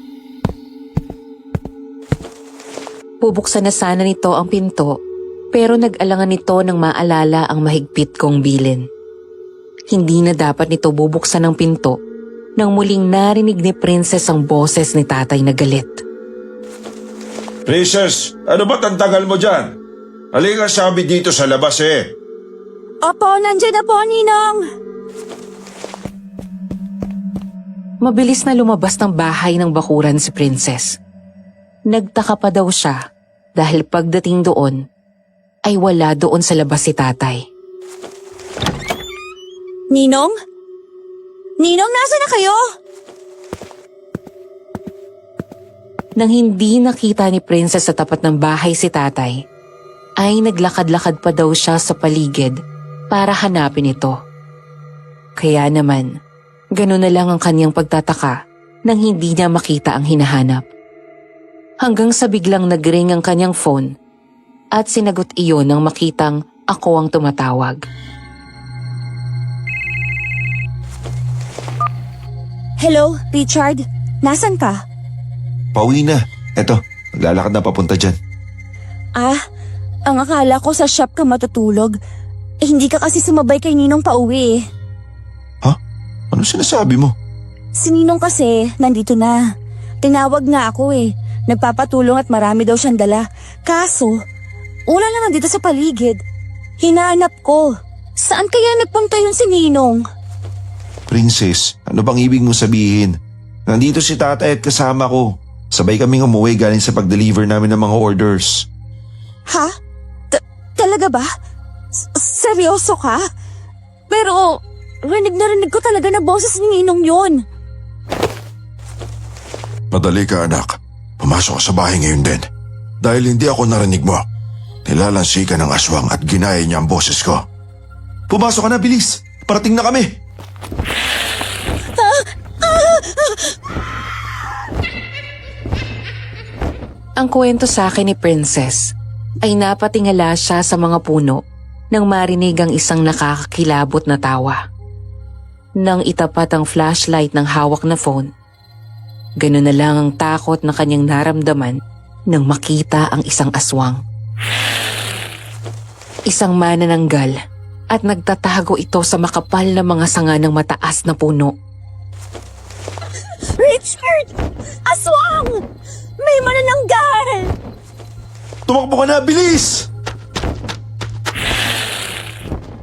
Bubuksan na sana nito ang pinto, pero nag-alangan nito nang maalala ang mahigpit kong bilin. Hindi na dapat nito bubuksan ang pinto nang muling narinig ni Princess ang boses ni tatay na galit. Princess, ano ba't ang tagal mo dyan? Halika, sabi dito sa labas eh. Opo, nandyan na po, Ninong. Mabilis na lumabas ng bahay ng bakuran si Princess. Nagtaka pa daw siya dahil pagdating doon ay wala doon sa labas si tatay. Ninong? Ninong, nasa na kayo? Nang hindi nakita ni Princess sa tapat ng bahay si tatay, ay naglakad-lakad pa daw siya sa paligid para hanapin ito. Kaya naman, gano'n na lang ang kanyang pagtataka nang hindi niya makita ang hinahanap. Hanggang sa biglang nag-ring ang kanyang phone at sinagot iyon nang makitang ako ang tumatawag. Hello, Richard? Nasaan ka? Pauwi na. Eto, maglalakad na papunta dyan. Ang akala ko sa shop ka matutulog. Hindi ka kasi sumabay kay Ninong pauwi. Ha? Ano sinasabi mo? Si Ninong kasi, nandito na. Tinawag nga ako eh. Nagpapatulong at marami daw siyang dala. Kaso, wala na nandito sa paligid. Hinahanap ko. Saan kaya nagpunta yun si Ninong? Princess, ano bang ibig mong sabihin? Nandito si tatay at kasama ko. Sabay kaming umuwi galing sa pag-deliver namin ng mga orders. Ha? Talaga ba? Seryoso ka? Pero, rinig ko talaga na boses ni Ninong yun. Madali ka, anak. Pumasok ka sa bahay ngayon din. Dahil hindi ako narinig mo. Nilalansi ka ng aswang at ginaya niya ang boses ko. Pumasok ka na, bilis! Parating na kami! Ang kwento sa akin ni Princess ay napatingala siya sa mga puno nang marinig ang isang nakakakilabot na tawa. Nang itapat ang flashlight ng hawak na phone, gano'n na lang ang takot na kanyang naramdaman nang makita ang isang aswang. Isang manananggal at nagtatago ito sa makapal na mga sanga ng mataas na puno. Richard! Aswang! May manananggal! Tumakbo ka na, bilis!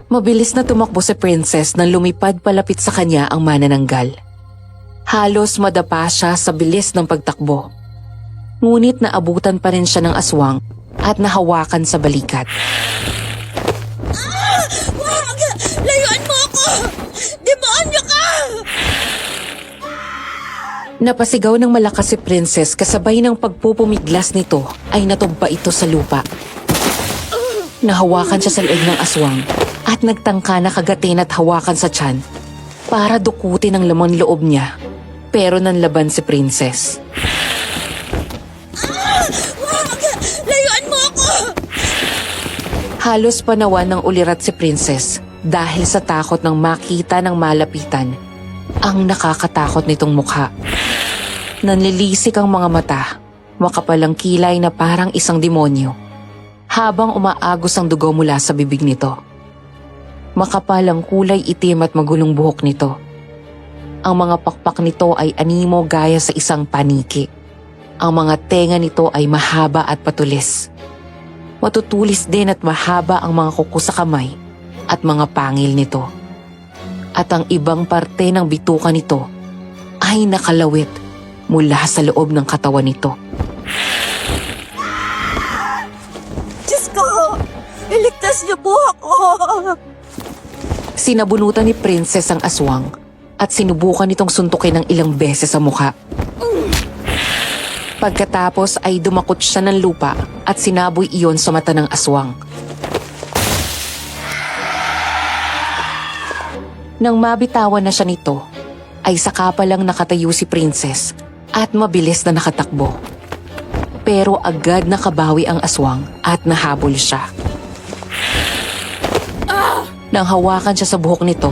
Mabilis na tumakbo si Princess nang lumipad palapit sa kanya ang manananggal. Halos madapa siya sa bilis ng pagtakbo. Ngunit naabutan pa rin siya ng aswang at nahawakan sa balikat. Wag! Layuan mo ako! Demonyo ka! Napasigaw ng malakas si Princess kasabay ng pagpupumiglas nito ay natumba ito sa lupa. Nahawakan siya sa leeg ng aswang at nagtangka na kagatin at hawakan sa tiyan para dukutin ang laman loob niya, pero nanlaban si Princess. Wag! Layuan mo ako! Halos panawan ng ulirat si Princess dahil sa takot ng makita ng malapitan ang nakakatakot nitong mukha. Nanlilisik ang mga mata, makapalang kilay na parang isang demonyo, habang umaagos ang dugo mula sa bibig nito. Makapal ang kulay itim at magulong buhok nito. Ang mga pakpak nito ay animo gaya sa isang paniki. Ang mga tenga nito ay mahaba at patulis. Matutulis din at mahaba ang mga kuko sa kamay at mga pangil nito. At ang ibang parte ng bituka nito ay nakalawit mula sa loob ng katawan nito. Diyos ko! Iligtas niyo po ako! Sinabunutan ni Princess ang aswang at sinubukan nitong suntukin ng ilang beses sa mukha. Pagkatapos ay dumakot siya ng lupa at sinaboy iyon sa mata ng aswang. Nang mabitawan na siya nito, ay saka pa lang nakatayo si Princess at mabilis na nakatakbo. Pero agad nakabawi ang aswang at nahabol siya. Nang hawakan siya sa buhok nito,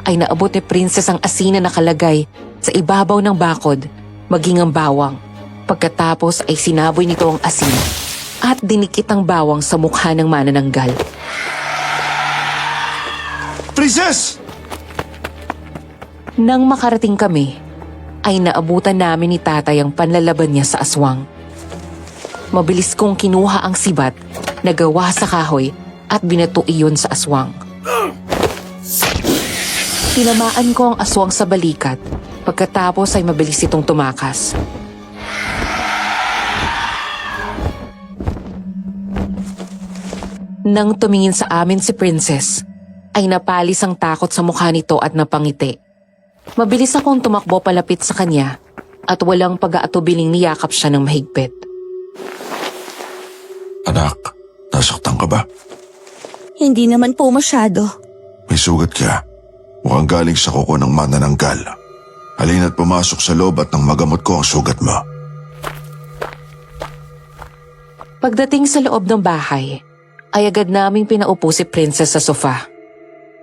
ay naabot ni Princess ang asin na nakalagay sa ibabaw ng bakod, maging ang bawang. Pagkatapos ay sinaboy nito ang asin at dinikit ang bawang sa mukha ng manananggal. Princess! Nang makarating kami, ay naabutan namin ni tatay ang panlalaban niya sa aswang. Mabilis kong kinuha ang sibat na gawa sa kahoy at binato iyon sa aswang. Tinamaan ko ang aswang sa balikat, pagkatapos ay mabilis itong tumakas. Nang tumingin sa amin si Princess, ay napalis ang takot sa mukha nito at napangiti. Mabilis akong tumakbo palapit sa kanya at walang pag-aatubiling niyakap siya ng mahigpit. Anak, nasaktan ka ba? Hindi naman po masyado. May sugat ka. Mukhang galing sa kuko ng manananggal. Halina't pumasok sa loob at nang magamot ko ang sugat mo. Pagdating sa loob ng bahay, ay agad naming pinaupo si Princess sa sofa.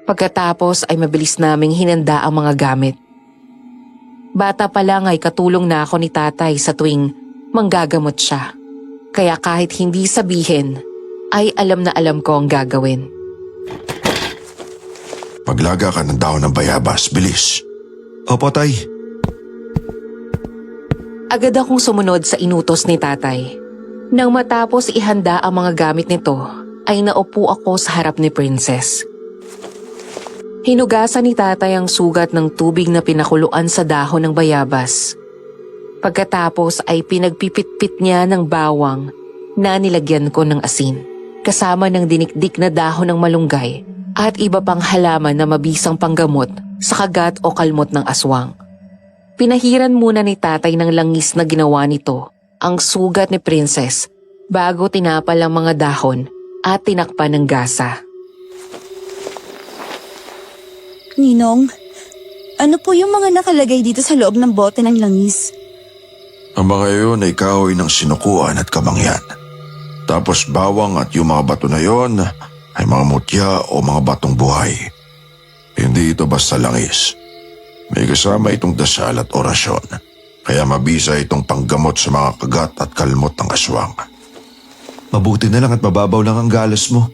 Pagkatapos ay mabilis naming hinanda ang mga gamit. Bata pa lang ay katulong na ako ni tatay sa tuwing manggagamot siya. Kaya kahit hindi sabihin, ay alam na alam ko ang gagawin. Maglaga ka ng dahon ng bayabas, bilis. Opo, tay. Agad akong sumunod sa inutos ni tatay. Nang matapos ihanda ang mga gamit nito, ay naupo ako sa harap ni Princess. Hinugasan ni tatay ang sugat ng tubig na pinakuluan sa dahon ng bayabas. Pagkatapos ay pinagpipit-pit niya ng bawang na nilagyan ko ng asin, kasama ng dinikdik na dahon ng malunggay at iba pang halaman na mabisang panggamot sa kagat o kalmot ng aswang. Pinahiran muna ni tatay ng langis na ginawa nito ang sugat ni Princess bago tinapal ang mga dahon at tinakpan ng gasa. Ninong, ano po yung mga nakalagay dito sa loob ng bote ng langis? Ang mga iyon ay kahoy ng sinukuan at kamangyan. Tapos bawang at yung mga bato na yon ay mga mutya o mga batong buhay. Hindi ito basta langis. May kasama itong dasal at orasyon. Kaya mabisa itong panggamot sa mga kagat at kalmot ng aswang. Mabuti na lang at mababaw lang ang galos mo.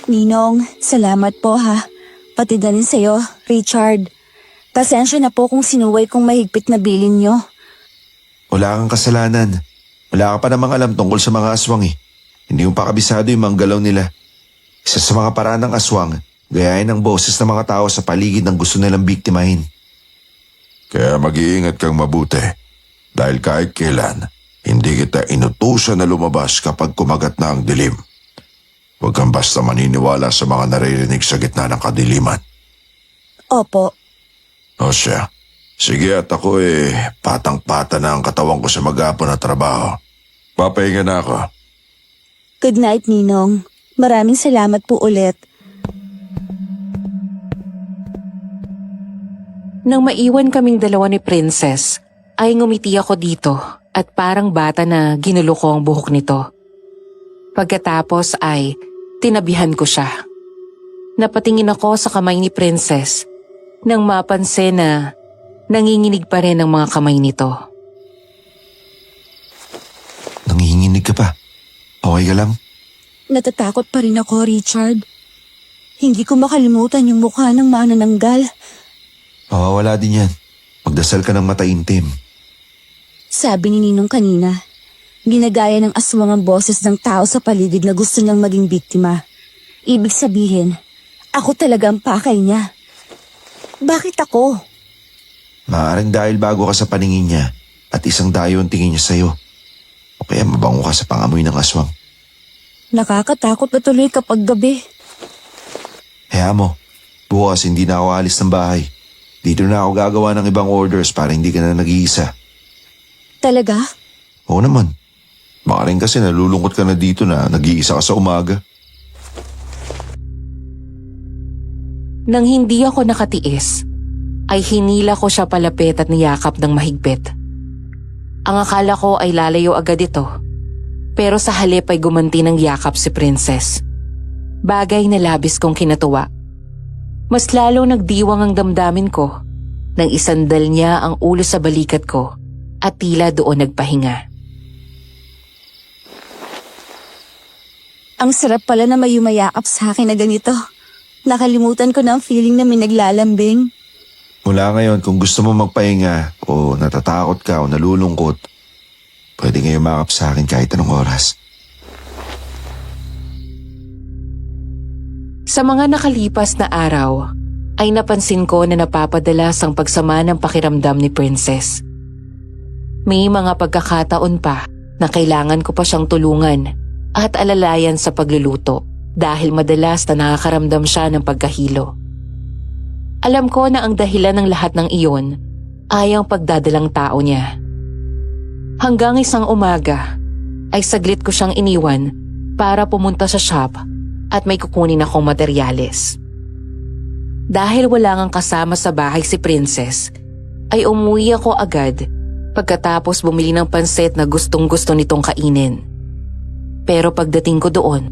Ninong, salamat po ha. Pati na rin sa'yo, Richard. Pasensya na po kung sinuway kong mahigpit na bilin nyo. Wala kang kasalanan. Wala ka pa namang alam tungkol sa mga aswang eh. Hindi mo pa kabisado yung mga galaw nila. Isa sa mga paraan ng aswang, gayahin ang boses ng mga tao sa paligid ng gusto nilang biktimahin. Kaya mag-iingat kang mabuti. Dahil kahit kailan, hindi kita inutusan na lumabas kapag kumagat na ang dilim. Huwag kang basta maniniwala sa mga naririnig sa gitna ng kadiliman. Opo. O siya, sige at ako patang-pata na ang katawan ko sa maghapon na trabaho. Papahinga na ako. Good night, Ninong. Maraming salamat po ulit. Nang maiwan kaming dalawa ni Princess, ay ngumiti ako dito at parang bata na ginulo ko ang buhok nito. Pagkatapos ay tinabihan ko siya. Napatingin ako sa kamay ni Princess nang mapansin na nanginginig pa rin ang mga kamay nito. Nanginginig ka pa? Okay ka lang? Natatakot pa rin ako, Richard. Hindi ko makalimutan yung mukha ng manananggal. Mawawala din yan. Magdasal ka ng mataintim. Sabi ni Ninong kanina, ginagaya ng aswang ang boses ng tao sa paligid na gusto niyang maging biktima. Ibig sabihin, ako talaga ang pakay niya. Bakit ako? Maaaring dahil bago ka sa paningin niya at isang dayo ang tingin niya sa'yo. O kaya mabango ka sa pangamoy ng aswang. Nakakatakot na tuloy kapag gabi. Kaya mo, bukas hindi na ako alis ng bahay. Dito na ako gagawa ng ibang orders para hindi ka na nag-iisa. Talaga? Oo naman. Baka rin kasi nalulungkot ka na dito na nag-iisa ka sa umaga. Nang hindi ako nakatiis, ay hinila ko siya palapit at niyakap ng mahigpit. Ang akala ko ay lalayo agad ito, pero sa halip ay gumanti ng yakap si Princess. Bagay na labis kong kinatuwa. Mas lalo nagdiwang ang damdamin ko nang isandal niya ang ulo sa balikat ko at tila doon nagpahinga. Ang sarap pala na may yumayakap sa akin na ganito. Nakalimutan ko na ang feeling na may naglalambing. Mula ngayon, kung gusto mo magpahinga o natatakot ka o nalulungkot, pwede ngayon makap sa akin kahit anong oras. Sa mga nakalipas na araw, ay napansin ko na napapadalas ang pagsama ng pakiramdam ni Princess. May mga pagkakataon pa na kailangan ko pa siyang tulungan at alalayan sa pagluluto dahil madalas na nakakaramdam siya ng pagkahilo. Alam ko na ang dahilan ng lahat ng iyon ay ang pagdadalang tao niya. Hanggang isang umaga ay saglit ko siyang iniwan para pumunta sa shop at may kukunin akong materyales. Dahil wala ngang kasama sa bahay si Princess, ay umuwi ako agad pagkatapos bumili ng pansit na gustong-gusto nitong kainin. Pero pagdating ko doon,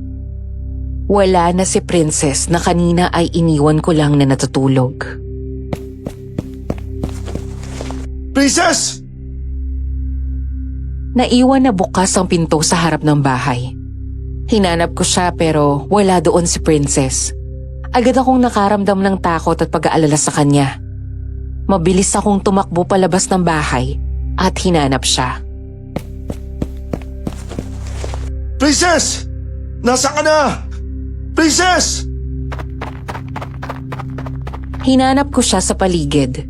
wala na si Princess na kanina ay iniwan ko lang na natutulog. Princess! Naiwan na bukas ang pinto sa harap ng bahay. Hinanap ko siya pero wala doon si Princess. Agad akong nakaramdam ng takot at pag-aalala sa kanya. Mabilis akong tumakbo palabas ng bahay at hinanap siya. Princess! Nasaan ka na? Princess! Hinanap ko siya sa paligid.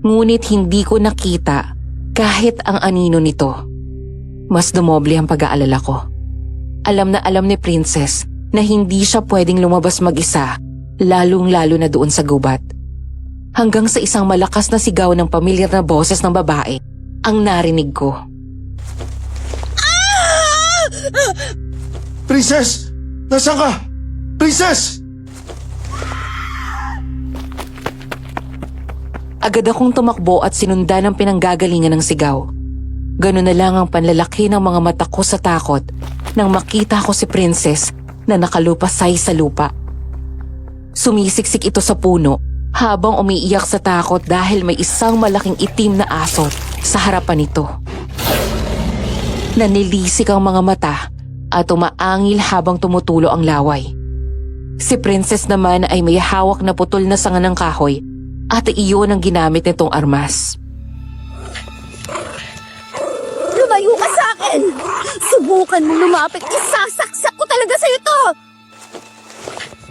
Ngunit hindi ko nakita kahit ang anino nito. Mas dumoble ang pag-aalala ko. Alam na alam ni Princess na hindi siya pwedeng lumabas mag-isa, lalong-lalo na doon sa gubat. Hanggang sa isang malakas na sigaw ng pamilyar na boses ng babae ang narinig ko. Princess! Nasaan ka? Princess! Agad akong tumakbo at sinundan ang pinanggagalingan ng sigaw. Ganun na lang ang panlalaki ng mga mata ko sa takot nang makita ko si Princess na nakalupasay sa lupa. Sumisiksik ito sa puno habang umiiyak sa takot dahil may isang malaking itim na aso sa harapan nito. Nanilisik ang mga mata at umaangil habang tumutulo ang laway. Si Princess naman ay may hawak na putol na sanga ng kahoy at iyon ang ginamit nitong armas. Lumayo ka sa akin! Subukan mo lumapit, isasaksak ko talaga sa'yo to!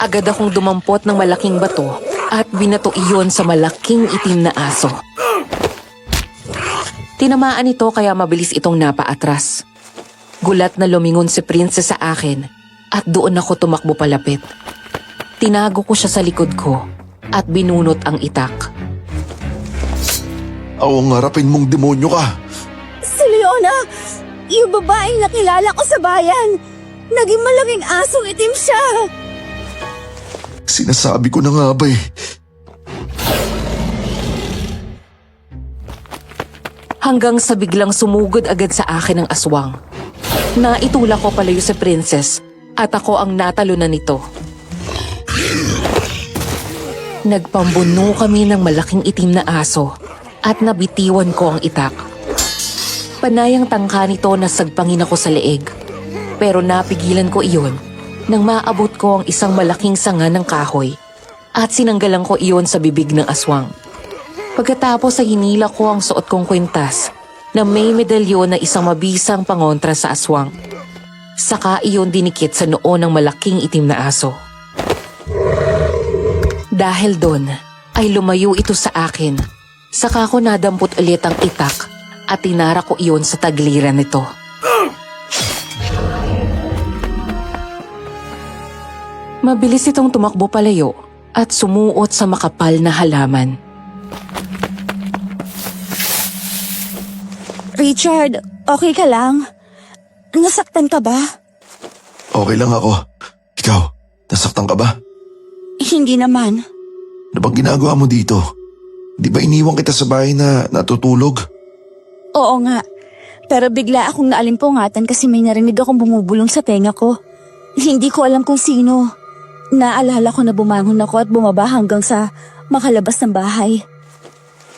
Agad akong dumampot ng malaking bato at binato iyon sa malaking itim na aso. Tinamaan ito kaya mabilis itong napaatras. Gulat na lumingon si Princess sa akin at doon ako tumakbo palapit. Tinago ko siya sa likod ko at binunot ang itak. Ang harapin mong demonyo ka. Si Leona! Yung babaeng nakilala ko sa bayan! Naging malaking asong itim siya! Sinasabi ko na nga ba eh. Hanggang sa biglang sumugod agad sa akin ang aswang. Naitulak ko palayo si Princess at ako ang natalunan nito. Nagpambuno kami ng malaking itim na aso at nabitiwan ko ang itak. Panayang tangka nito na sagpangin ako sa leeg. Pero napigilan ko iyon nang maabot ko ang isang malaking sanga ng kahoy at sinanggalan ko iyon sa bibig ng aswang. Pagkatapos ay hinila ko ang suot kong kwintas na may medalyon na isang mabisang pangontra sa aswang. Saka iyon dinikit sa noo ng malaking itim na aso. Dahil doon ay lumayo ito sa akin. Saka ko nadampot ulit ang itak at tinara ko iyon sa tagliran nito. Mabilis itong tumakbo palayo at sumuot sa makapal na halaman. Richard, okay ka lang? Nasaktan ka ba? Okay lang ako. Ikaw, nasaktan ka ba? Hindi naman. Ano bang ginagawa mo dito? Di ba iniwan kita sa bahay na natutulog? Oo nga. Pero bigla akong naalimpungatan kasi may narinig akong bumubulong sa tenga ko. Hindi ko alam kung sino. Naalala ko na bumangon ako at bumaba hanggang sa makalabas ng bahay.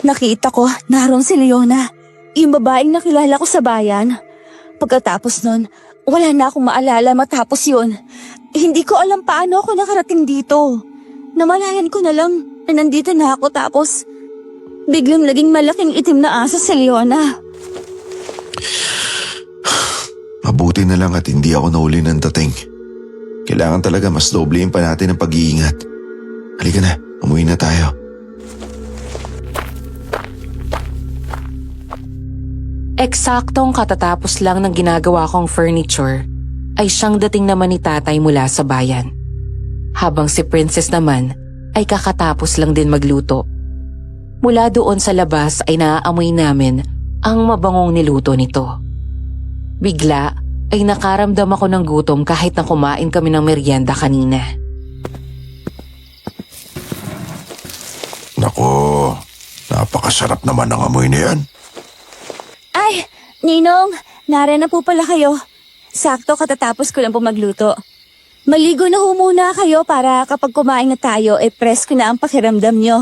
Nakita ko, naroon si Leona, yung babaeng nakilala ko sa bayan. Pagkatapos nun, wala na akong maalala matapos yun. Hindi ko alam paano ako nakarating dito. Namalayan ko na lang na nandito na ako tapos biglang naging malaking itim na aso si Leona. Mabuti na lang at hindi ako nahuli ng dating. Kailangan talaga mas doblehin pa natin ang pag-iingat. Halika na, umuwi na tayo. Eksaktong katatapos lang ng ginagawa kong furniture ay siyang dating naman ni tatay mula sa bayan. Habang si Princess naman ay kakatapos lang din magluto. Mula doon sa labas ay naaamoy namin ang mabangong niluto nito. Bigla ay nakaramdam ako ng gutom kahit na kumain kami ng merienda kanina. Nako, napakasarap naman ng amoy na yan. Ay, Ninong, nare na po pala kayo. Sakto katatapos ko lang po magluto. Maligo na ho muna kayo para kapag kumain na tayo, presko na ang pakiramdam nyo.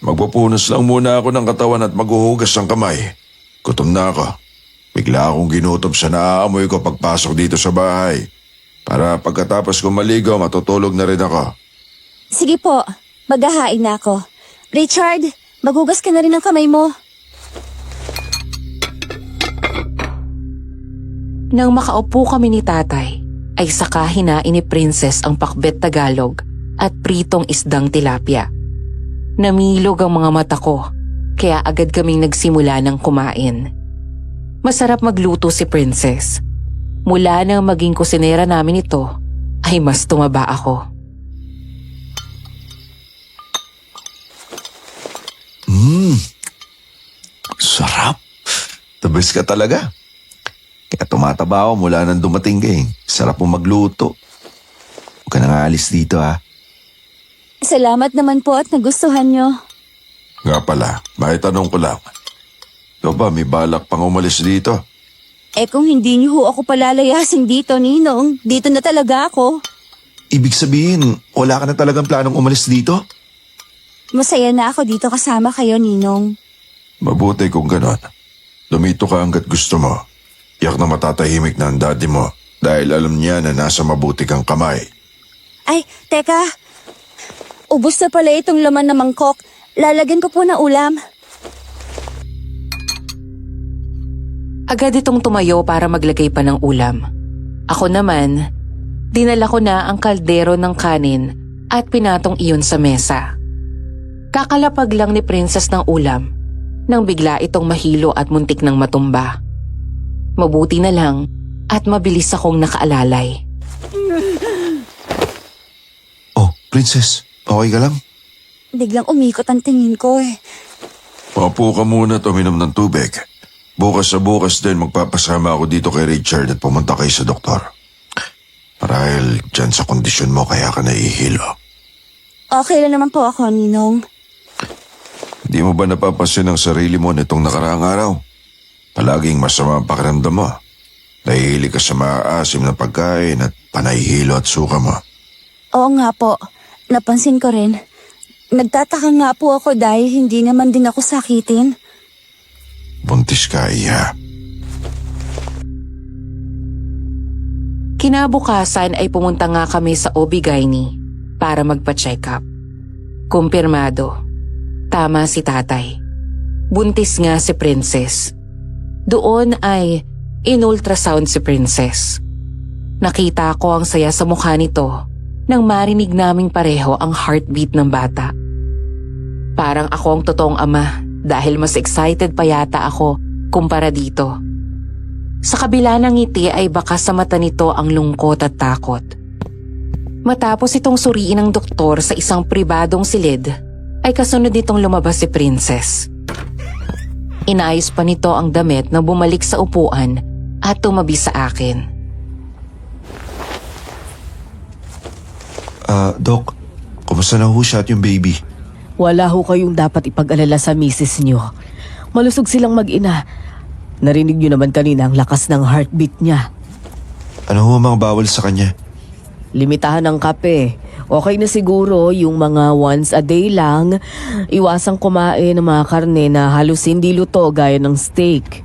Magpupunas lang muna ako ng katawan at maghuhugas ng kamay. Gutom na ako. Bigla akong ginutom sa naaamoy ko pagpasok dito sa bahay. Para pagkatapos ko maligo, matutulog na rin ako. Sige po, maghahain na ako. Richard, maghugas ka na rin ng kamay mo. Nang makaupo kami ni tatay, ay saka hinain ni Princess ang pakbet Tagalog at pritong isdang tilapia. Namilog ang mga mata ko, kaya agad kaming nagsimula ng kumain. Masarap magluto si Princess. Mula nang maging kusinera namin ito, ay mas tumaba ako. Sarap. The best ka talaga. Kaya tumataba ako mula nang dumating ka eh. Sarap mo magluto. Huwag ka nang aalis dito ha. Salamat naman po at nagustuhan nyo. Nga pala, may tanong ko lang. Ikaw ba may balak pang umalis dito? Kung hindi nyo ho ako palalayasin dito, Ninong, dito na talaga ako. Ibig sabihin, wala ka na talagang planong umalis dito? Masaya na ako dito kasama kayo, Ninong. Mabuti kung ganon. Lumito ka hanggat gusto mo. Yak na matatahimik na ang daddy mo dahil alam niya na nasa mabuti kang kamay. Ay, teka. Ubus na pala itong laman na mangkok. Lalagyan ko po ng ulam. Agad itong tumayo para maglagay pa ng ulam. Ako naman, dinala ko na ang kaldero ng kanin at pinatong iyon sa mesa. Kakalapag lang ni Princess ng ulam nang bigla itong mahilo at muntik ng matumba. Mabuti na lang at mabilis akong nakaalalay. Oh, Princess, okay ka lang? Biglang umikot ang tingin ko eh. Paupo ka muna at uminom ng tubig. Bukas sa bukas din magpapasama ako dito kay Richard at pumunta kayo sa doktor. Marahil dyan sa kondisyon mo kaya ka nahihilo. Okay lang naman po ako, Ninong. Di mo ba napapansin ang sarili mo nitong nakaraang araw? Palaging masama ang pakiramdam mo. Nahihili ka sa maasim na pagkain at panahihilo at suka mo. Oo nga po, napansin ko rin. Nagtataka nga po ako dahil hindi naman din ako sakitin. Buntis ka, Iya. Kinabukasan ay pumunta nga kami sa OB-GYN para magpa-check up. Kumpirmado, tama si tatay. Buntis nga si Princess. Doon ay in-ultrasound si Princess. Nakita ko ang saya sa mukha nito nang marinig naming pareho ang heartbeat ng bata. Parang ako ang totoong ama dahil mas excited pa yata ako kumpara dito. Sa kabila ng ngiti ay baka sa mata nito ang lungkot at takot. Matapos itong suriin ng doktor sa isang pribadong silid, ay kasunod nitong lumabas si Princess. Inayos pa nito ang damit na bumalik sa upuan at tumabi sa akin. Doc, kumusta na ho siya at yung baby? Wala ho kayong dapat ipag-alala sa misis nyo. Malusog silang mag-ina. Narinig nyo naman kanina ang lakas ng heartbeat niya. Ano ho ang mga bawal sa kanya? Limitahan ng kape. Okay na siguro yung mga once a day lang. Iwasang kumain ng mga karne na halos hindi luto gaya ng steak.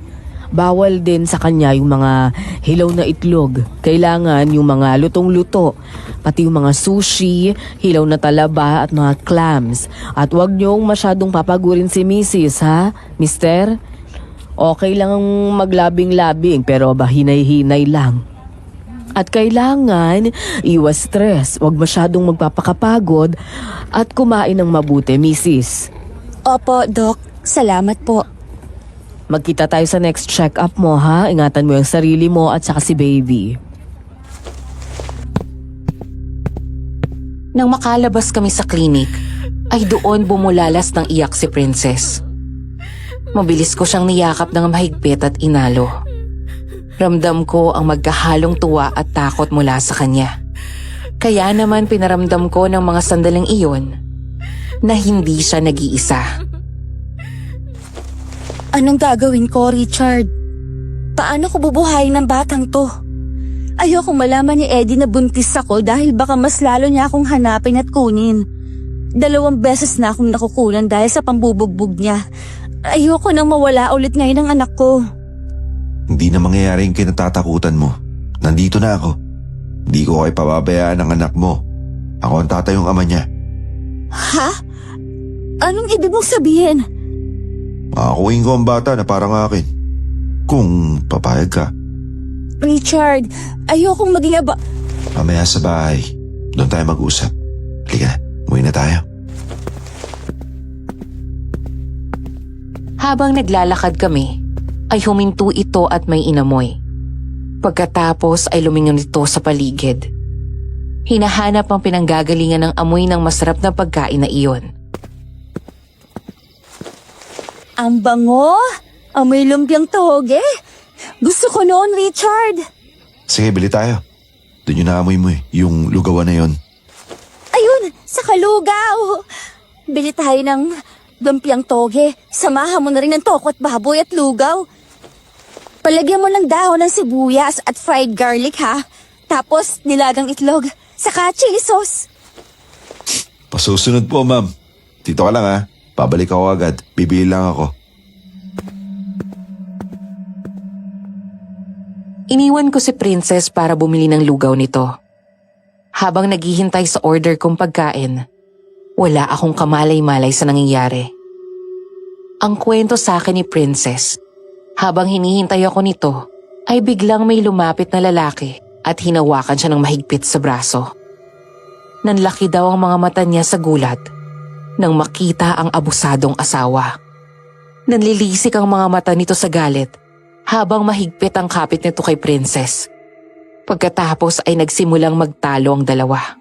Bawal din sa kanya yung mga hilaw na itlog. Kailangan yung mga lutong-luto. Pati yung mga sushi, hilaw na talaba at mga clams. At wag niyong masyadong papagurin si Mrs. ha, Mister? Okay lang ang maglabing-labing pero hinay-hinay lang. At kailangan iwas stress, huwag masyadong magpapakapagod at kumain ng mabuti, Mrs. Opo, Doc. Salamat po. Magkita tayo sa next check-up mo, ha? Ingatan mo yung sarili mo at saka si baby. Nang makalabas kami sa klinik, ay doon bumulalas ng iyak si Princess. Mabilis ko siyang niyakap ng mahigpit at inalo. Ramdam ko ang magkahalong tuwa at takot mula sa kanya. Kaya naman pinaramdam ko ng mga sandaling iyon na hindi siya nag-iisa. Anong gagawin ko, Richard? Paano ko bubuhayin ng batang to? Ayokong malaman ni Eddie na buntis ako dahil baka mas lalo niya akong hanapin at kunin. 2 beses na akong nakukunan dahil sa pambubugbog niya. Ayoko nang mawala ulit ngayon ang anak ko. Hindi na mangyayari yung kinatatakutan mo. Nandito na ako. Hindi ko kayo pababayaan ng anak mo. Ako ang tatayong ama niya. Ha? Anong ibig mong sabihin? Makakuhin ko ang bata na parang akin. Kung papayag ka. Richard, ayokong maging Mamaya sa bahay. Doon tayo mag-usap. Halika na. Umuwi na tayo. Habang naglalakad kami, ay huminto ito at may inamoy. Pagkatapos ay lumingon ito sa paligid. Hinahanap ang pinanggagalingan ng amoy ng masarap na pagkain na iyon. Ang bango! Amoy lumpiang toge! Gusto ko noon, Richard! Sige, bili tayo. Doon yung naamoy mo yung lugawan na yon. Ayun! Sa kalugaw! Bili tayo ng lumpiang toge. Samahan mo na rin ng toko at baboy at lugaw. Palagyan mo ng dahon ng sibuyas at fried garlic, ha? Tapos nilagang itlog. Saka chili sauce. Pasusunod po, ma'am. Dito ka lang ha. Pabalik ako agad. Bibili lang ako. Iniwan ko si Princess para bumili ng lugaw nito. Habang naghihintay sa order kong pagkain, wala akong kamalay-malay sa nangyayari. Ang kwento sa akin ni Princess, habang hinihintay ako nito, ay biglang may lumapit na lalaki at hinawakan siya ng mahigpit sa braso. Nanlaki daw ang mga mata niya sa gulat nang makita ang abusadong asawa. Nanlilisik ang mga mata nito sa galit habang mahigpit ang kapit nito kay Princess. Pagkatapos ay nagsimulang magtalo ang dalawa.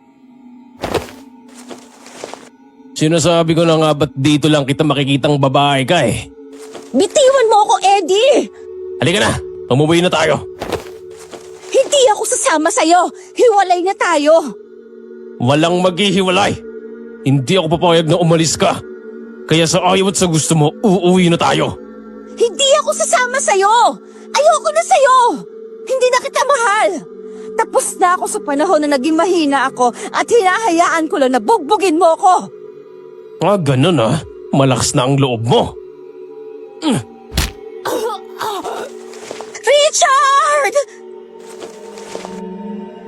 Sinasabi ko na nga ba't dito lang kita makikitang babae ka eh. Bitiwan mo ako, Eddie! Halika na, umuwi na tayo. Hindi ako sasama sa'yo! Hiwalay na tayo! Walang maghihiwalay. Hindi ako papayag na umalis ka. Kaya sa ayaw at sa gusto mo, uuwi na tayo. Hindi ako sasama sa'yo! Ayoko na sa'yo! Hindi na kita mahal! Tapos na ako sa panahon na naging mahina ako at hinahayaan ko lang na bugbugin mo ako! Ganun ah. Malakas na ang loob mo. Richard!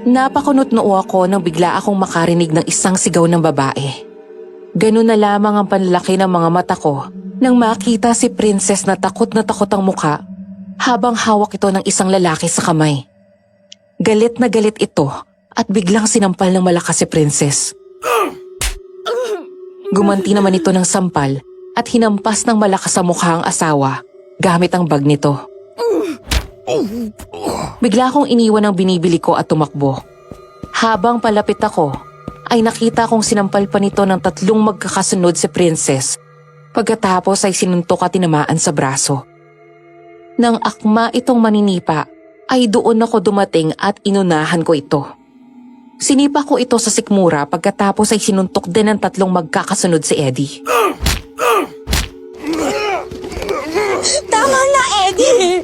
Napakunot-noo ako nang bigla akong makarinig ng isang sigaw ng babae. Ganun na lamang ang panlalaki ng mga mata ko nang makita si Princess na takot ang muka habang hawak ito ng isang lalaki sa kamay. Galit na galit ito at biglang sinampal ng malakas si Princess. Gumanti naman ito ng sampal at hinampas ng malakas sa mukha ang asawa gamit ang bag nito. Bigla akong iniwan ang binibili ko at tumakbo. Habang palapit ako, ay nakita kong sinampal pa nito ng 3 magkakasunod si Princess. Pagkatapos ay sinuntok at tinamaan sa braso. Nang akma itong maninipa, ay doon ako dumating at inunahan ko ito. Sinipa ko ito sa sikmura pagkatapos ay sinuntok din ng 3 magkakasunod si Eddie. Tama na, Eddie!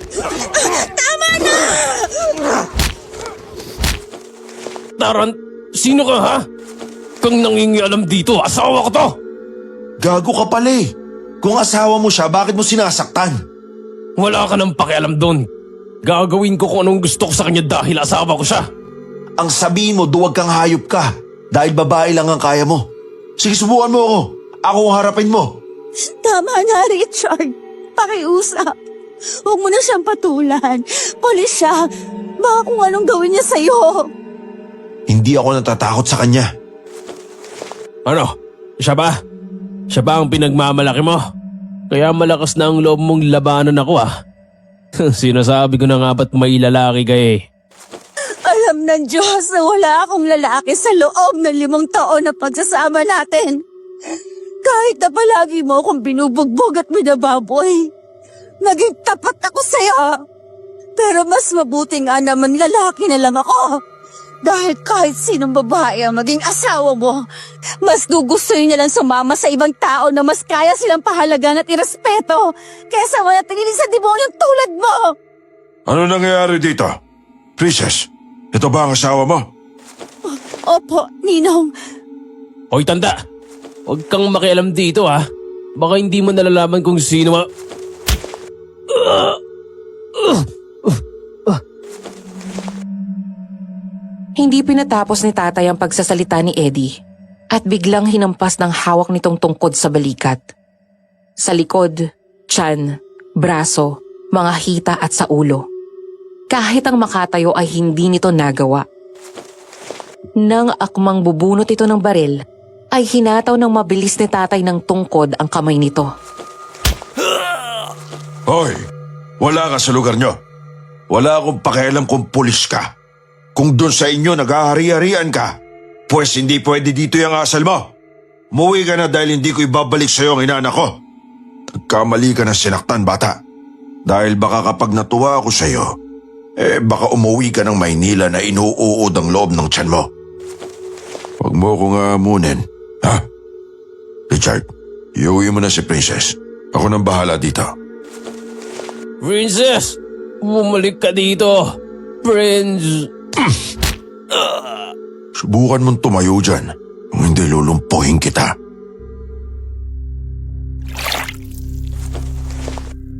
Tama na! Taran, sino ka ha? Kang nangingialam dito, asawa ko to! Gago ka pala eh. Kung asawa mo siya, bakit mo sinasaktan? Wala ka nang pakialam doon. Gagawin ko kung anong gusto ko sa kanya dahil asawa ko siya. Ang sabihin mo, duwag kang hayop ka. Dahil babae lang ang kaya mo. Sige, subukan mo ako. Ako ang harapin mo. Tama na, Richard. Pakiusap. Huwag mo na siyang patulan. Pulis siya. Baka kung anong gawin niya sa'yo. Hindi ako natatakot sa kanya. Ano? Siya ba? Siya ba ang pinagmamalaki mo? Kaya malakas na ang loob mong labanan ako ah. Sinasabi ko na nga ba't may lalaki ka eh. Alam ng Diyos na wala akong lalaki sa loob ng 5 taon na pagsasama natin. Kahit na palagi mo akong binubugbog at binababoy, naging tapat ako sa'yo. Pero mas mabuti nga naman lalaki na lang ako. Dahil kahit sinong babae ang maging asawa mo, mas gugustuhin niya lang sumama sa ibang tao na mas kaya silang pahalagan at irespeto kaysa manatili sa demonyong tulad mo. Ano nangyayari dito? Princess, ito ba ang asawa mo? Opo, Ninong. Hoy tanda! Huwag kang makialam dito ha. Baka hindi mo nalalaman kung sino Hindi pinatapos ni tatay ang pagsasalita ni Eddie at biglang hinampas ng hawak nitong tungkod sa balikat. Sa likod, tiyan, braso, mga hita at sa ulo. Kahit ang makatayo ay hindi nito nagawa. Nang akmang bubunot ito ng baril, ay hinataw ng mabilis ni tatay ng tungkod ang kamay nito. Hoy, wala ka sa lugar nyo. Wala akong pakialam kung pulis ka. Kung doon sa inyo naghahari-harian ka, pues hindi pwede dito yung asal mo. Muwi ka na dahil hindi ko ibabalik sa'yo ang inaanak ko. Nagkamali ka na sinaktan, bata. Dahil baka kapag natuwa ako sa'yo, baka umuwi ka ng Maynila na inuuod ang loob ng tiyan mo. Huwag mo akong amunin, ha? Richard, iuwi mo na si Princess. Ako nang bahala dito. Princess! Bumalik ka dito! Prince! Subukan mong tumayo dyan. Kung hindi, lulumpuhin kita.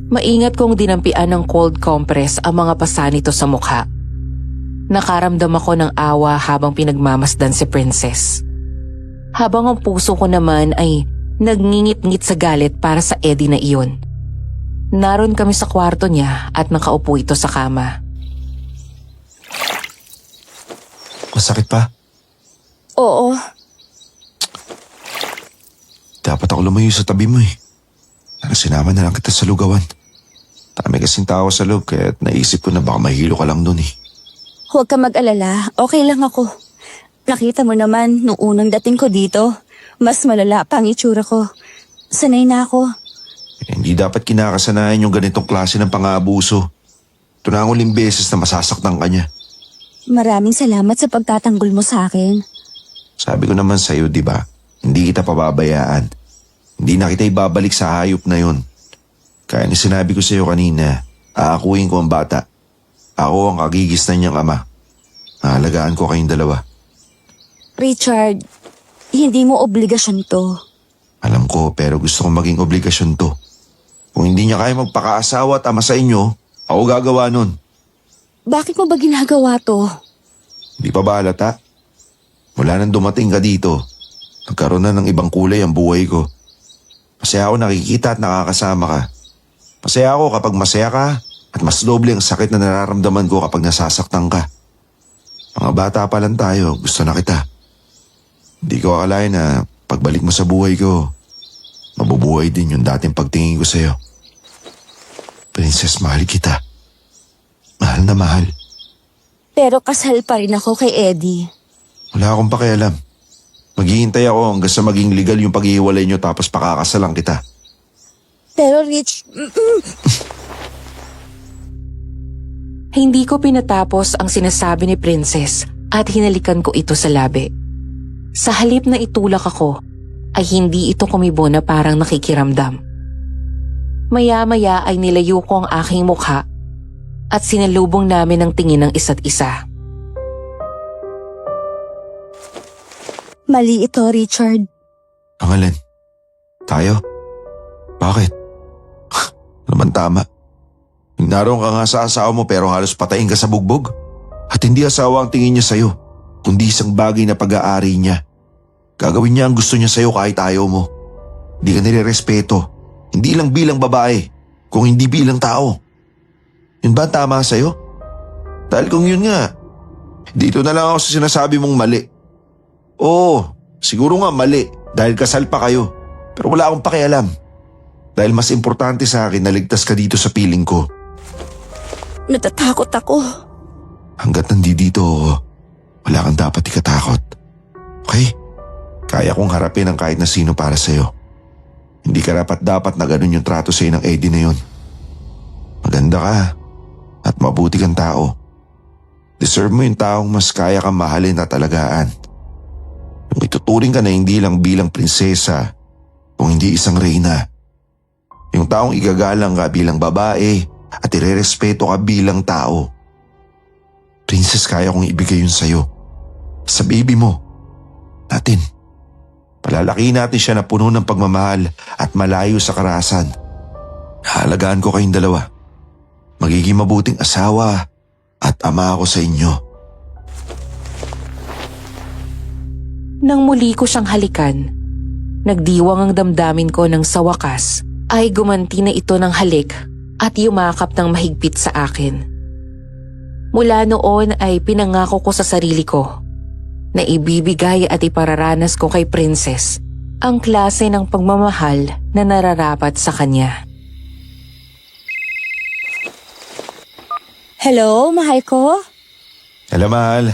Maingat kong dinampian ng cold compress ang mga pasa nito sa mukha. Nakaramdam ako ng awa habang pinagmamasdan si Princess. Habang ang puso ko naman ay nagngingit-ngit sa galit para sa Eddie na iyon. Naroon kami sa kwarto niya at nakaupo ito sa kama. Masakit pa? Oo. Dapat ako lumayo sa tabi mo eh. Sinama na lang kita sa lugawan. Dami kasing tao sa loob kaya naisip ko na baka mahilo ka lang dun eh. Huwag ka mag-alala. Okay lang ako. Nakita mo naman nung unang dating ko dito, mas malala pa ang itsura ko. Sanay na ako. Hindi dapat kinakasanayan yung ganitong klase ng pang-aabuso. Ito na ang uling beses na masasaktan ka niya. Maraming salamat sa pagtatanggol mo sa akin. Sabi ko naman sa'yo, di ba? Hindi kita pababayaan. Hindi na kita ibabalik sa hayop na yun. Kaya ni sinabi ko sa'yo kanina, aakuin ko ang bata. Ako ang kagigisnan niyang ama. Aalagaan ko kayong dalawa. Richard, hindi mo obligasyon to. Alam ko, pero gusto kong maging obligasyon to. Kung hindi niya kaya magpakaasawa at ama sa inyo, ako gagawa nun. Bakit mo ba ginagawa to? Di pa ba halata? Mula nang dumating ka dito, nagkaroon na ng ibang kulay ang buhay ko. Masaya ako nakikita at nakakasama ka. Masaya ako kapag masaya ka at mas doble ang sakit na nararamdaman ko kapag nasasaktan ka. Mga bata pa lang tayo, gusto na kita. Hindi ko akalain na pagbalik mo sa buhay ko, mabubuhay din yung dating pagtingin ko sa'yo. Princess, mahal kita. Mahal na mahal. Pero kasal pa rin ako kay Eddie. Wala akong pakialam. Maghihintay ako hanggang sa maging legal yung paghihiwalay nyo tapos pakakasalan kita. Pero Rich, Hindi ko pinatapos ang sinasabi ni Princess at hinalikan ko ito sa labi. Sa halip na itulak ako, ay hindi ito kumibo na parang nakikiramdam. Maya-maya ay nilayo ko ang aking mukha at sinalubong namin ang tingin ng isa't isa. mali ito, Richard. Ang alin? Tayo? Bakit? Naman tama. Naroon ka nga sa asawa mo pero halos patayin ka sa bugbog. At hindi asawa ang tingin niya sa'yo, kundi isang bagay na pag-aari niya. Gagawin niya ang gusto niya sa'yo kahit ayaw mo. Hindi ka nire-respeto. Hindi lang bilang babae, kung hindi bilang tao. Yun ba ang tama sa'yo? Dahil kung yun nga, dito na lang ako sa sinasabi mong mali. Oo, siguro nga mali dahil kasal pa kayo. Pero wala akong pakialam. Dahil mas importante sa akin na ligtas ka dito sa piling ko. Natatakot ako. Hanggat nandito ako, wala kang dapat ikatakot. Okay? Kaya kong harapin ang kahit na sino para sa'yo. Hindi ka dapat na ganun yung trato sa'yo ng Eddie na yun. Maganda ka at mabuti kang tao. Deserve mo yung taong mas kaya kang mahalin at alagaan. Yung ituturing ka na hindi lang bilang prinsesa, kung hindi isang reyna. Yung taong igagalang ka bilang babae at irerespeto ka bilang tao. Princess, kaya kong ibigay yun sa'yo. Sa baby mo. Natin. Palalaki natin siya na puno ng pagmamahal at malayo sa karahasan. Halagaan ko kayong dalawa. Magiging mabuting asawa at ama ako sa inyo. Nang muli ko siyang halikan, nagdiwang ang damdamin ko nang sa wakas ay gumanti na ito ng halik at yumakap ng mahigpit sa akin. Mula noon ay pinangako ko sa sarili ko na ibibigay at ipararanas ko kay Princess ang klase ng pagmamahal na nararapat sa kanya. Hello, mahal ko? Hello, mahal.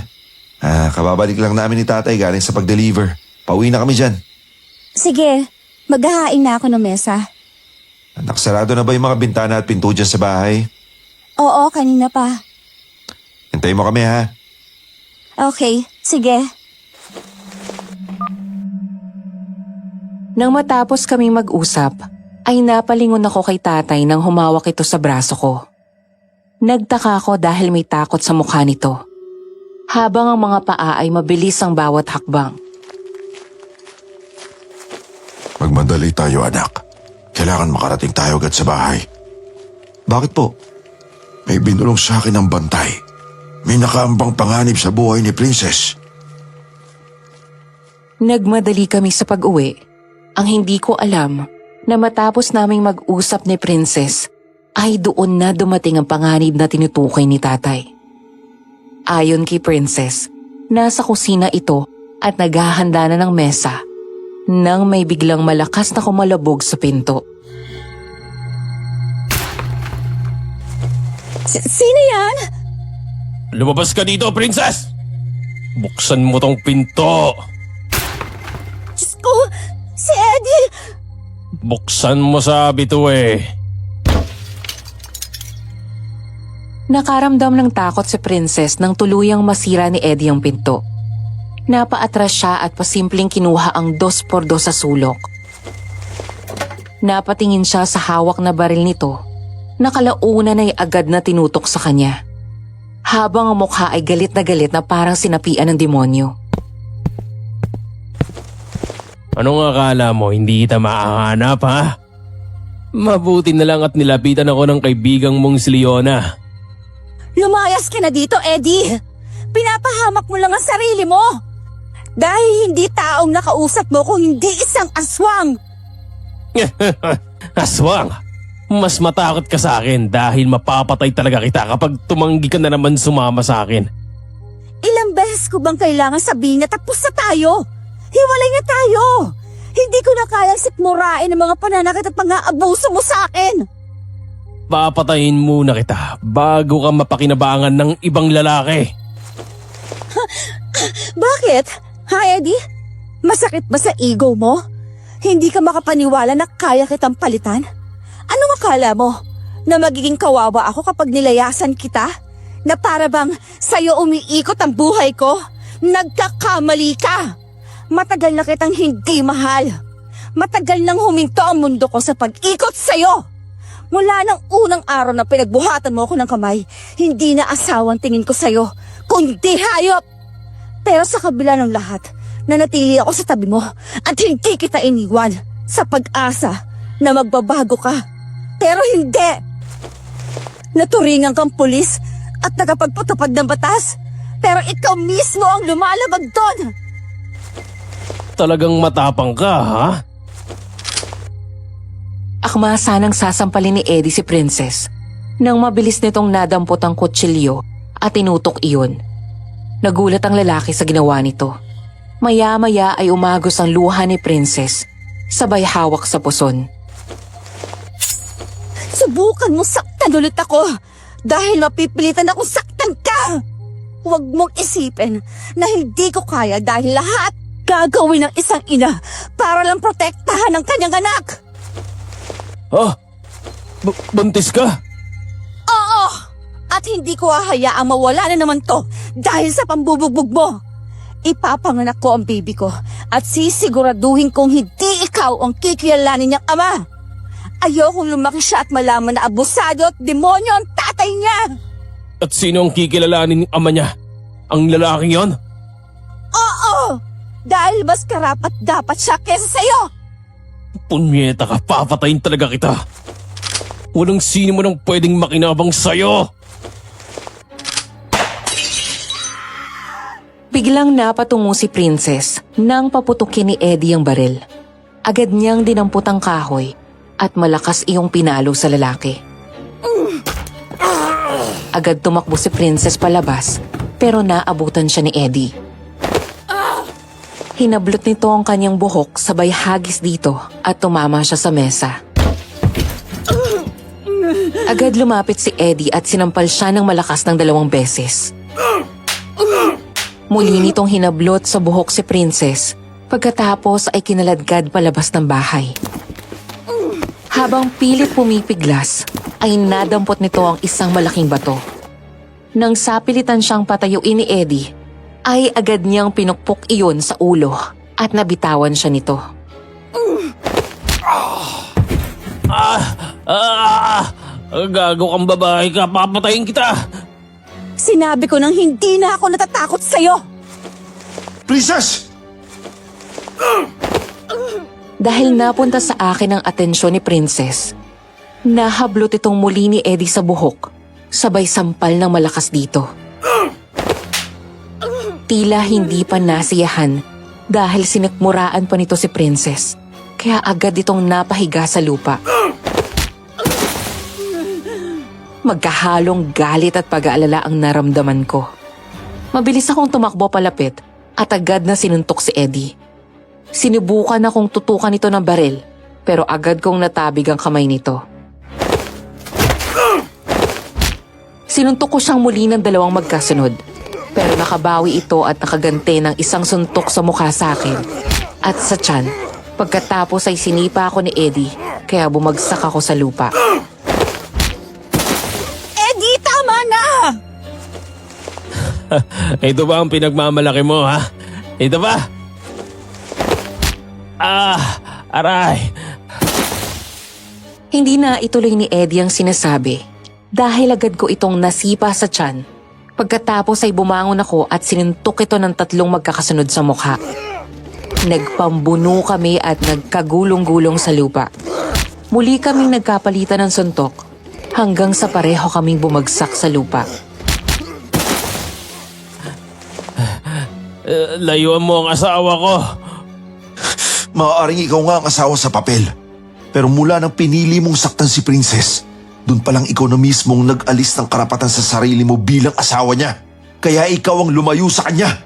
Kababalik lang namin ni tatay galing sa pag-deliver. Pauwi na kami dyan. Sige, maghahain na ako ng mesa. Nakasarado na ba yung mga bintana at pinto dyan sa bahay? Oo, kanina pa. Hintayin mo kami, ha? Okay, sige. Nang matapos kaming mag-usap, ay napalingon ako kay tatay nang humawak ito sa braso ko. Nagtaka ako dahil may takot sa mukha nito. Habang ang mga paa ay mabilis ang bawat hakbang. Magmadali tayo, anak. Kailangan makarating tayo agad sa bahay. Bakit po? May binulong sa akin ng bantay. May nakaambang panganib sa buhay ni Princess. Nagmadali kami sa pag-uwi. Ang hindi ko alam na matapos naming mag-usap ni Princess ay doon na dumating ang panganib na tinutukoy ni tatay. Ayon kay Princess, nasa kusina ito at naghahanda na ng mesa nang may biglang malakas na kumalabog sa pinto. Sino yan? Lumabas ka dito, Princess! Buksan mo tong pinto! Diyos ko, si Eddie! Buksan mo, sabi to eh. Nakaramdam ng takot si Princess nang tuluyang masira ni Eddie ang pinto. Napaatras siya at pasimpleng kinuha ang 2x2 sa sulok. Napatingin siya sa hawak na baril nito. Nakalaunan ay agad na tinutok sa kanya. Habang ang mukha ay galit na parang sinapian ng demonyo. Anong akala mo, hindi kita maahanap, ha? Mabuti na lang at nilapitan ako ng kaibigang mong si Leona. Lumayas ka na dito, Eddie! Pinapahamak mo lang ang sarili mo! Dahil hindi taong nakausap mo kung hindi isang aswang! Aswang! Mas matakot ka sa akin dahil mapapatay talaga kita kapag tumanggi ka na naman sumama sa akin. Ilang beses ko bang kailangan sabihin na tapos na tayo? Hiwalay na tayo! Hindi ko na kayang sikmurain ang mga pananakit at pang-aabuso mo sa akin! Papatayin muna kita bago ka mapakinabangan ng ibang lalaki. Bakit? Ha, Eddie? Masakit ba sa ego mo? Hindi ka makapaniwala na kaya kitang palitan? Anong akala mo? Na magiging kawawa ako kapag nilayasan kita? Na para bang sa'yo umiikot ang buhay ko? Nagkakamali ka! Matagal na kitang hindi mahal. Matagal nang huminto ang mundo ko sa pag-ikot sa'yo. Mula ng unang araw na pinagbuhatan mo ako ng kamay, hindi na asawang tingin ko sa'yo, kundi hayop! Pero sa kabila ng lahat, nanatili ako sa tabi mo at hindi kita iniwan sa pag-asa na magbabago ka. Pero hindi! Naturingan kang pulis at nakapagpatupad ng batas, pero ikaw mismo ang lumalabag doon! Talagang matapang ka, ha? Akma sanang sasampalin ni Eddie si Princess nang mabilis nitong nadampot ang kutsilyo at tinutok iyon. Nagulat ang lalaki sa ginawa nito. Maya-maya ay umagos ang luha ni Princess, sabay hawak sa puson. Subukan mo saktan ulit ako dahil mapipilitan akong saktan ka. Huwag mong isipin na hindi ko kaya dahil lahat gagawin ng isang ina para lang protektahan ang kanyang anak. Ah, buntis ka? Oo! At hindi ko hahayaang mawala na naman to dahil sa pambubugbog mo. Ipapanganak ko ang baby ko at sisiguraduhin kong hindi ikaw ang kikilalanin niyang ama. Ayokong lumaki siya at malaman na abusado at demonyo ang tatay niya. At sino ang kikilalanin ng ama niya? Ang lalaking yon? Oo! Dahil mas karapat dapat siya kesa sa'yo. Punyeta ka, papatayin talaga kita. Walang sino man ang pwedeng makinabang sa'yo. Biglang napatungo si Princess nang paputukin ni Eddie ang baril. Agad niyang dinampot ang kahoy at malakas iyong pinalo sa lalaki. Agad tumakbo si Princess palabas pero naabutan siya ni Eddie. Hinablot nito ang kanyang buhok sabay hagis dito at tumama siya sa mesa. Agad lumapit si Eddie at sinampal siya ng malakas ng 2 beses. Muli nitong hinablot sa buhok si Princess, pagkatapos ay kinaladkad palabas ng bahay. Habang pilit pumipiglas, ay nadampot nito ang isang malaking bato. Nang sapilitan siyang patayuin ni Eddie, ay agad niyang pinukpok iyon sa ulo at nabitawan siya nito. Gago kang babae ka, papatayin kita. Sinabi ko nang hindi na ako natatakot sa'yo. Princess! Dahil napunta sa akin ang atensyon ni Princess, nahablot itong muli ni Eddie sa buhok, sabay sampal ng malakas dito. Tila hindi pa nasiyahan dahil sinekmuraan pa nito si Princess, kaya agad itong napahiga sa lupa. Magkahalong galit at pag-aalala ang naramdaman ko. Mabilis akong tumakbo palapit at agad na sinuntok si Eddie. Sinubukan akong tutukan ito ng baril pero agad kong natabig ang kamay nito. Sinuntok ko siyang muli ng 2 magkasunod pero nakabawi ito at nakagante ng isang suntok sa mukha sa akin at sa tiyan. Pagkatapos ay sinipa ako ni Eddie kaya bumagsak ako sa lupa. Eddie, tama na! Ito ba ang pinagmamalaki mo, ha? Ito ba? Aray. Hindi na ituloy ni Eddie ang sinasabi dahil agad ko itong nasipa sa tiyan. Pagkatapos ay bumangon ako at sinuntok ito ng 3 magkakasunod sa mukha. Nagpambuno kami at nagkagulong-gulong sa lupa. Muli kaming nagkapalitan ng suntok hanggang sa pareho kaming bumagsak sa lupa. Layuan mo ang asawa ko. Maaaring ikaw nga ang asawa sa papel. Pero mula nang pinili mong saktan si Princess, doon palang ikaw na mismong nag-alis ng karapatan sa sarili mo bilang asawa niya. Kaya ikaw ang lumayo sa kanya.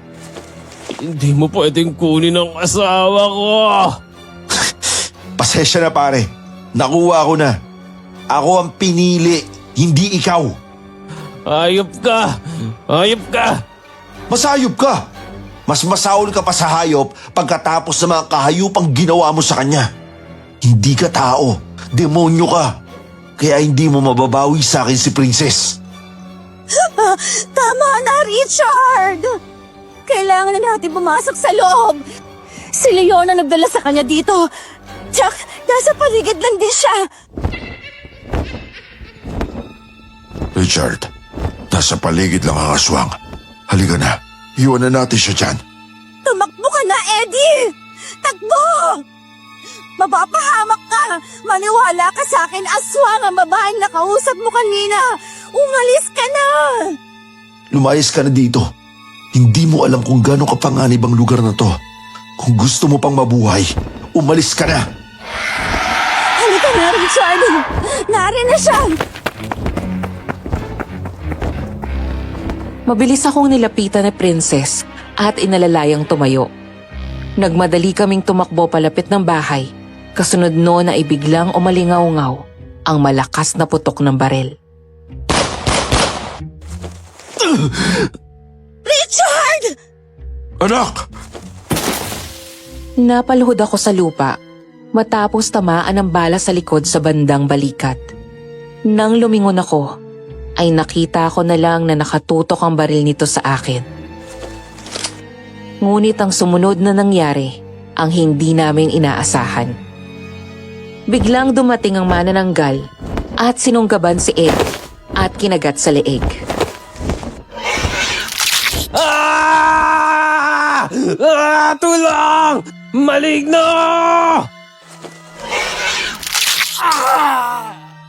Hindi mo pwedeng kunin ang asawa ko. Pasensya na pare. Nakuha ko na. Ako ang pinili, hindi ikaw. Hayop ka. Hayop ka. Masayop ka. Mas masaol ka pa sa hayop pagkatapos sa mga kahayupang ginawa mo sa kanya. Hindi ka tao. Demonyo ka. Kaya hindi mo mababawi sa akin si Princess. Tama na, Richard! Kailangan na natin pumasok sa loob. Si Leon ang nagdala sa kanya dito. Jack, nasa paligid lang din siya. Richard, nasa paligid lang ang aswang. Halika na. Iwan na natin siya dyan. Tumakbo ka na, Eddie! Takbo! Mapapahamak ka! Maniwala ka sa akin, aswang ang babaeng nakausap mo kanina! Umalis ka na! Lumayas ka na dito. Hindi mo alam kung gano'ng kapanganib ang lugar na to. Kung gusto mo pang mabuhay, umalis ka na! Halika na, Richard! Narin na siya! Mabilis akong nilapitan ni Princess at inalalayang tumayo. Nagmadali kaming tumakbo palapit ng bahay. Kasunod noon na ibiglang umalingaw-ngaw ang malakas na putok ng baril. Richard! Anak! Napaluhod ako sa lupa matapos tamaan ng bala sa likod sa bandang balikat. Nang lumingon ako, ay nakita ko na lang na nakatutok ang baril nito sa akin. Ngunit ang sumunod na nangyari ang hindi namin inaasahan. Biglang dumating ang manananggal at sinunggaban si Ed at kinagat sa leeg. Tulong! Maligno!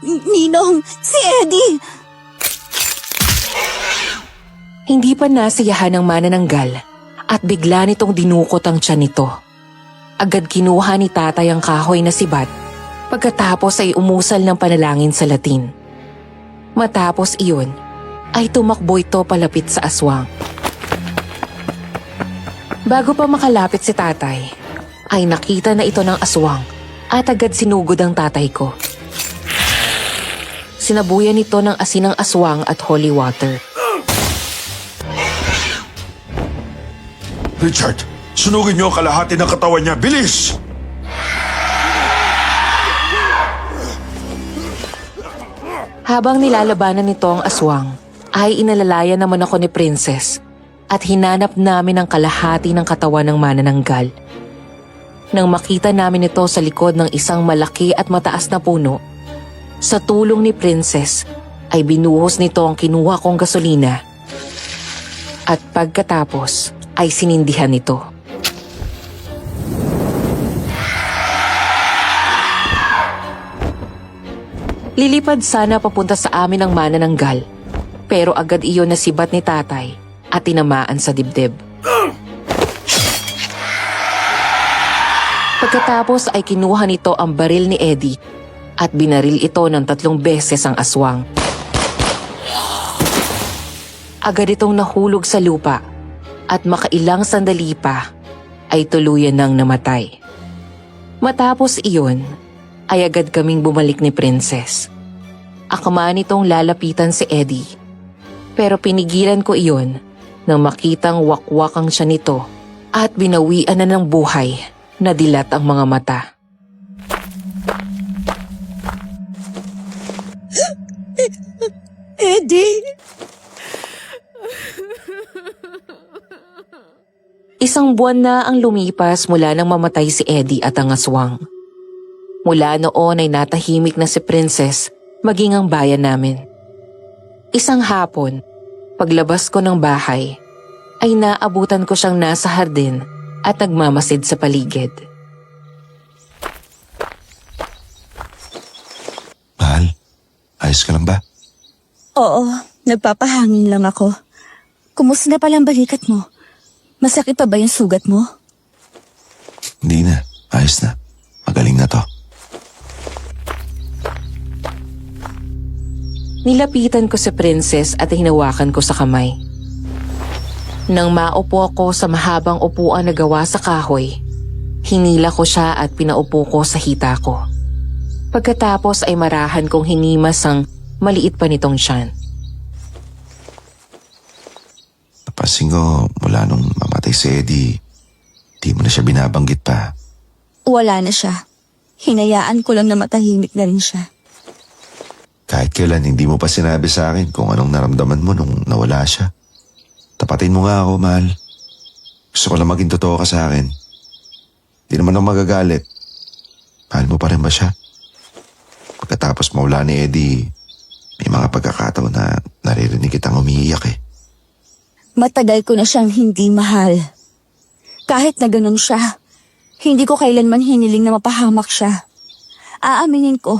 Ninong, si Eddie! Hindi pa nasiyahan ng manananggal at bigla nitong dinukot ang tiyan nito. Agad kinuha ni tatay ang kahoy na sibat pagkatapos ay umusal ng panalangin sa Latin. Matapos iyon ay tumakbo ito palapit sa aswang. Bago pa makalapit si tatay, ay nakita na ito ng aswang at agad sinugod ang tatay ko. Sinabuyan ito ng asin ng aswang at holy water. Richard, sunugin niyo ang kalahati ng katawan niya. Bilis! Habang nilalabanan nito ang aswang, ay inalalayan naman ako ni Princess at hinanap namin ang kalahati ng katawan ng manananggal. Nang makita namin ito sa likod ng isang malaki at mataas na puno, sa tulong ni Princess ay binuhos nito ang kinuha kong gasolina at pagkatapos ay sinindihan ito. Lilipad sana papunta sa amin ang manananggal, pero agad iyon nasibat ni tatay at tinamaan sa dibdib. Pagkatapos ay kinuha nito ang baril ni Eddie at binaril ito ng 3 beses ang aswang. Agad itong nahulog sa lupa at makailang sandali pa ay tuluyan nang namatay. Matapos iyon, ay agad kaming bumalik ni Princess. Akma nitong lalapitan si Eddie, pero pinigilan ko iyon nang makitang wakwak ang siya nito at binawian na ng buhay na dilat ang mga mata. Eddie! Isang buwan na ang lumipas mula nang mamatay si Eddie at ang aswang. Mula noon ay natahimik na si Princess maging ang bayan namin. Isang hapon, paglabas ko ng bahay, ay naabutan ko siyang nasa hardin at nagmamasid sa paligid. Mahal, ayos ka lang ba? Oo, nagpapahangin lang ako. Kumusta na palang balikat mo? Masakit pa ba yung sugat mo? Hindi na, ayos na. Magaling na to. Nilapitan ko si Princess at hinawakan ko sa kamay. Nang maupo ako sa mahabang upuan na gawa sa kahoy, hinila ko siya at pinaupo ko sa hita ko. Pagkatapos ay marahan kong hinimas ang maliit pa nitong tiyan. Napansin ko mula nung mamatay si Eddie, di mo na siya binabanggit pa. Wala na siya. Hinayaan ko lang na matahimik na rin siya. Kahit kailan hindi mo pa sinabi sa akin kung anong naramdaman mo nung nawala siya. Tapatin mo nga ako, mahal. Gusto ko lang maging totoo ka sa akin. Di naman ako magagalit. Mahal mo pa rin ba siya? Pagkatapos mawala ni Eddie, may mga pagkakataon na naririnig kitang umiiyak eh. Matagal ko na siyang hindi mahal. Kahit na ganun siya, hindi ko kailanman hiniling na mapahamak siya. Aaminin ko,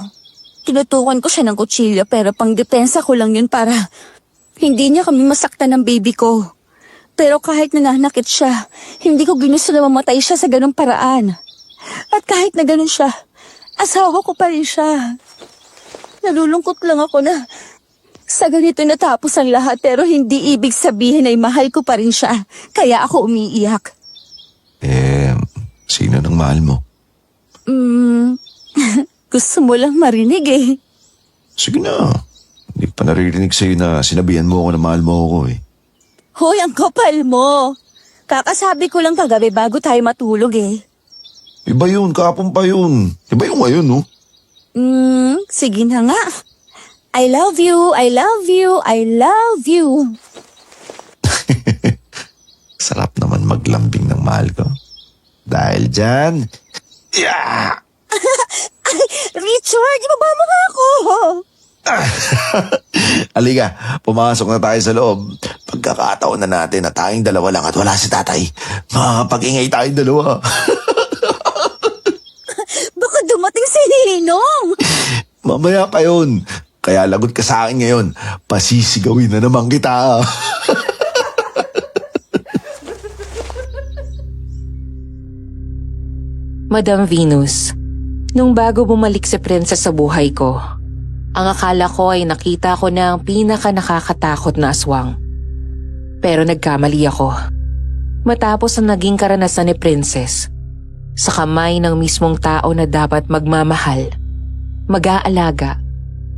tinutukan ko siya ng kutsilyo pero pangdepensa ko lang yun para hindi niya kami masaktan ng baby ko. Pero kahit nananakit siya, hindi ko ginusto na mamatay siya sa ganung paraan. At kahit na ganun siya, asawa ko pa rin siya. Nalulungkot lang ako na Sa ganito natapos ang lahat pero hindi ibig sabihin ay mahal ko pa rin siya. Kaya ako umiiyak. Sino nang mahal mo? Gusto mo lang marinig eh. Sige na. Hindi pa naririnig sa'yo na sinabihan mo ako na mahal mo ako eh. Hoy, ang kapal mo. Kakasabi ko lang kagabi bago tayo matulog eh. Iba yun, kahapon pa yun. Iba yung ngayon, no? Sige na nga. I love you, I love you, I love you. Sarap naman maglambing ng mahal ko. Dahil dyan, yeah! Richard, ibaba mo nga ako. Aliga, pumasok na tayo sa loob. Pagkakataon na natin na tayong dalawa lang at wala si tatay. Makakapag-ingay tayong dalawa. Baka dumating si Ninong. Mamaya pa yun. Kaya lagot ka sa akin ngayon. Pasisigawin na naman kita. Madam Venus, nung bago bumalik si Princess sa buhay ko, ang akala ko ay nakita ko na ang pinaka nakakatakot na aswang. Pero nagkamali ako. Matapos ang naging karanasan ni Princess, sa kamay ng mismong tao na dapat magmamahal, mag-aalaga,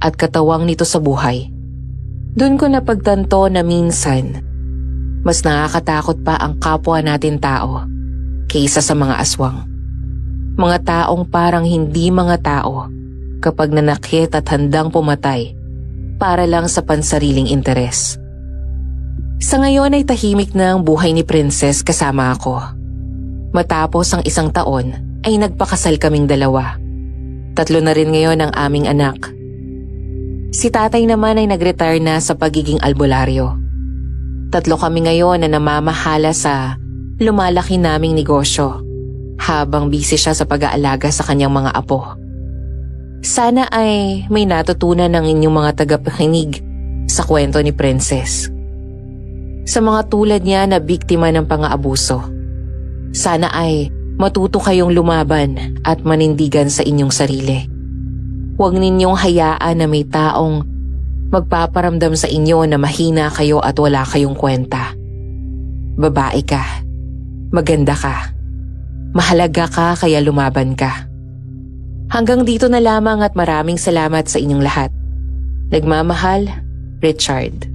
at katawang nito sa buhay. Doon ko napagtanto na minsan, mas nakakatakot pa ang kapwa natin tao kaysa sa mga aswang. Mga taong parang hindi mga tao kapag nanakit at handang pumatay para lang sa pansariling interes. Sa ngayon ay tahimik na ang buhay ni Princess kasama ako. Matapos ang 1 taon ay nagpakasal kaming dalawa. 3 na rin ngayon ang aming anak. Si tatay naman ay nag-retire na sa pagiging albularyo. 3 kami ngayon na namamahala sa lumalaki naming negosyo habang busy siya sa pag-aalaga sa kanyang mga apo. Sana ay may natutunan ng inyong mga tagapakinig sa kwento ni Princess. Sa mga tulad niya na biktima ng pang-aabuso, sana ay matuto kayong lumaban at manindigan sa inyong sarili. Huwag ninyong hayaan na may taong magpaparamdam sa inyo na mahina kayo at wala kayong kwenta. Babae ka, maganda ka, mahalaga ka kaya lumaban ka. Hanggang dito na lamang at maraming salamat sa inyong lahat. Nagmamahal, Richard.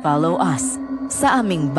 Follow us sa aming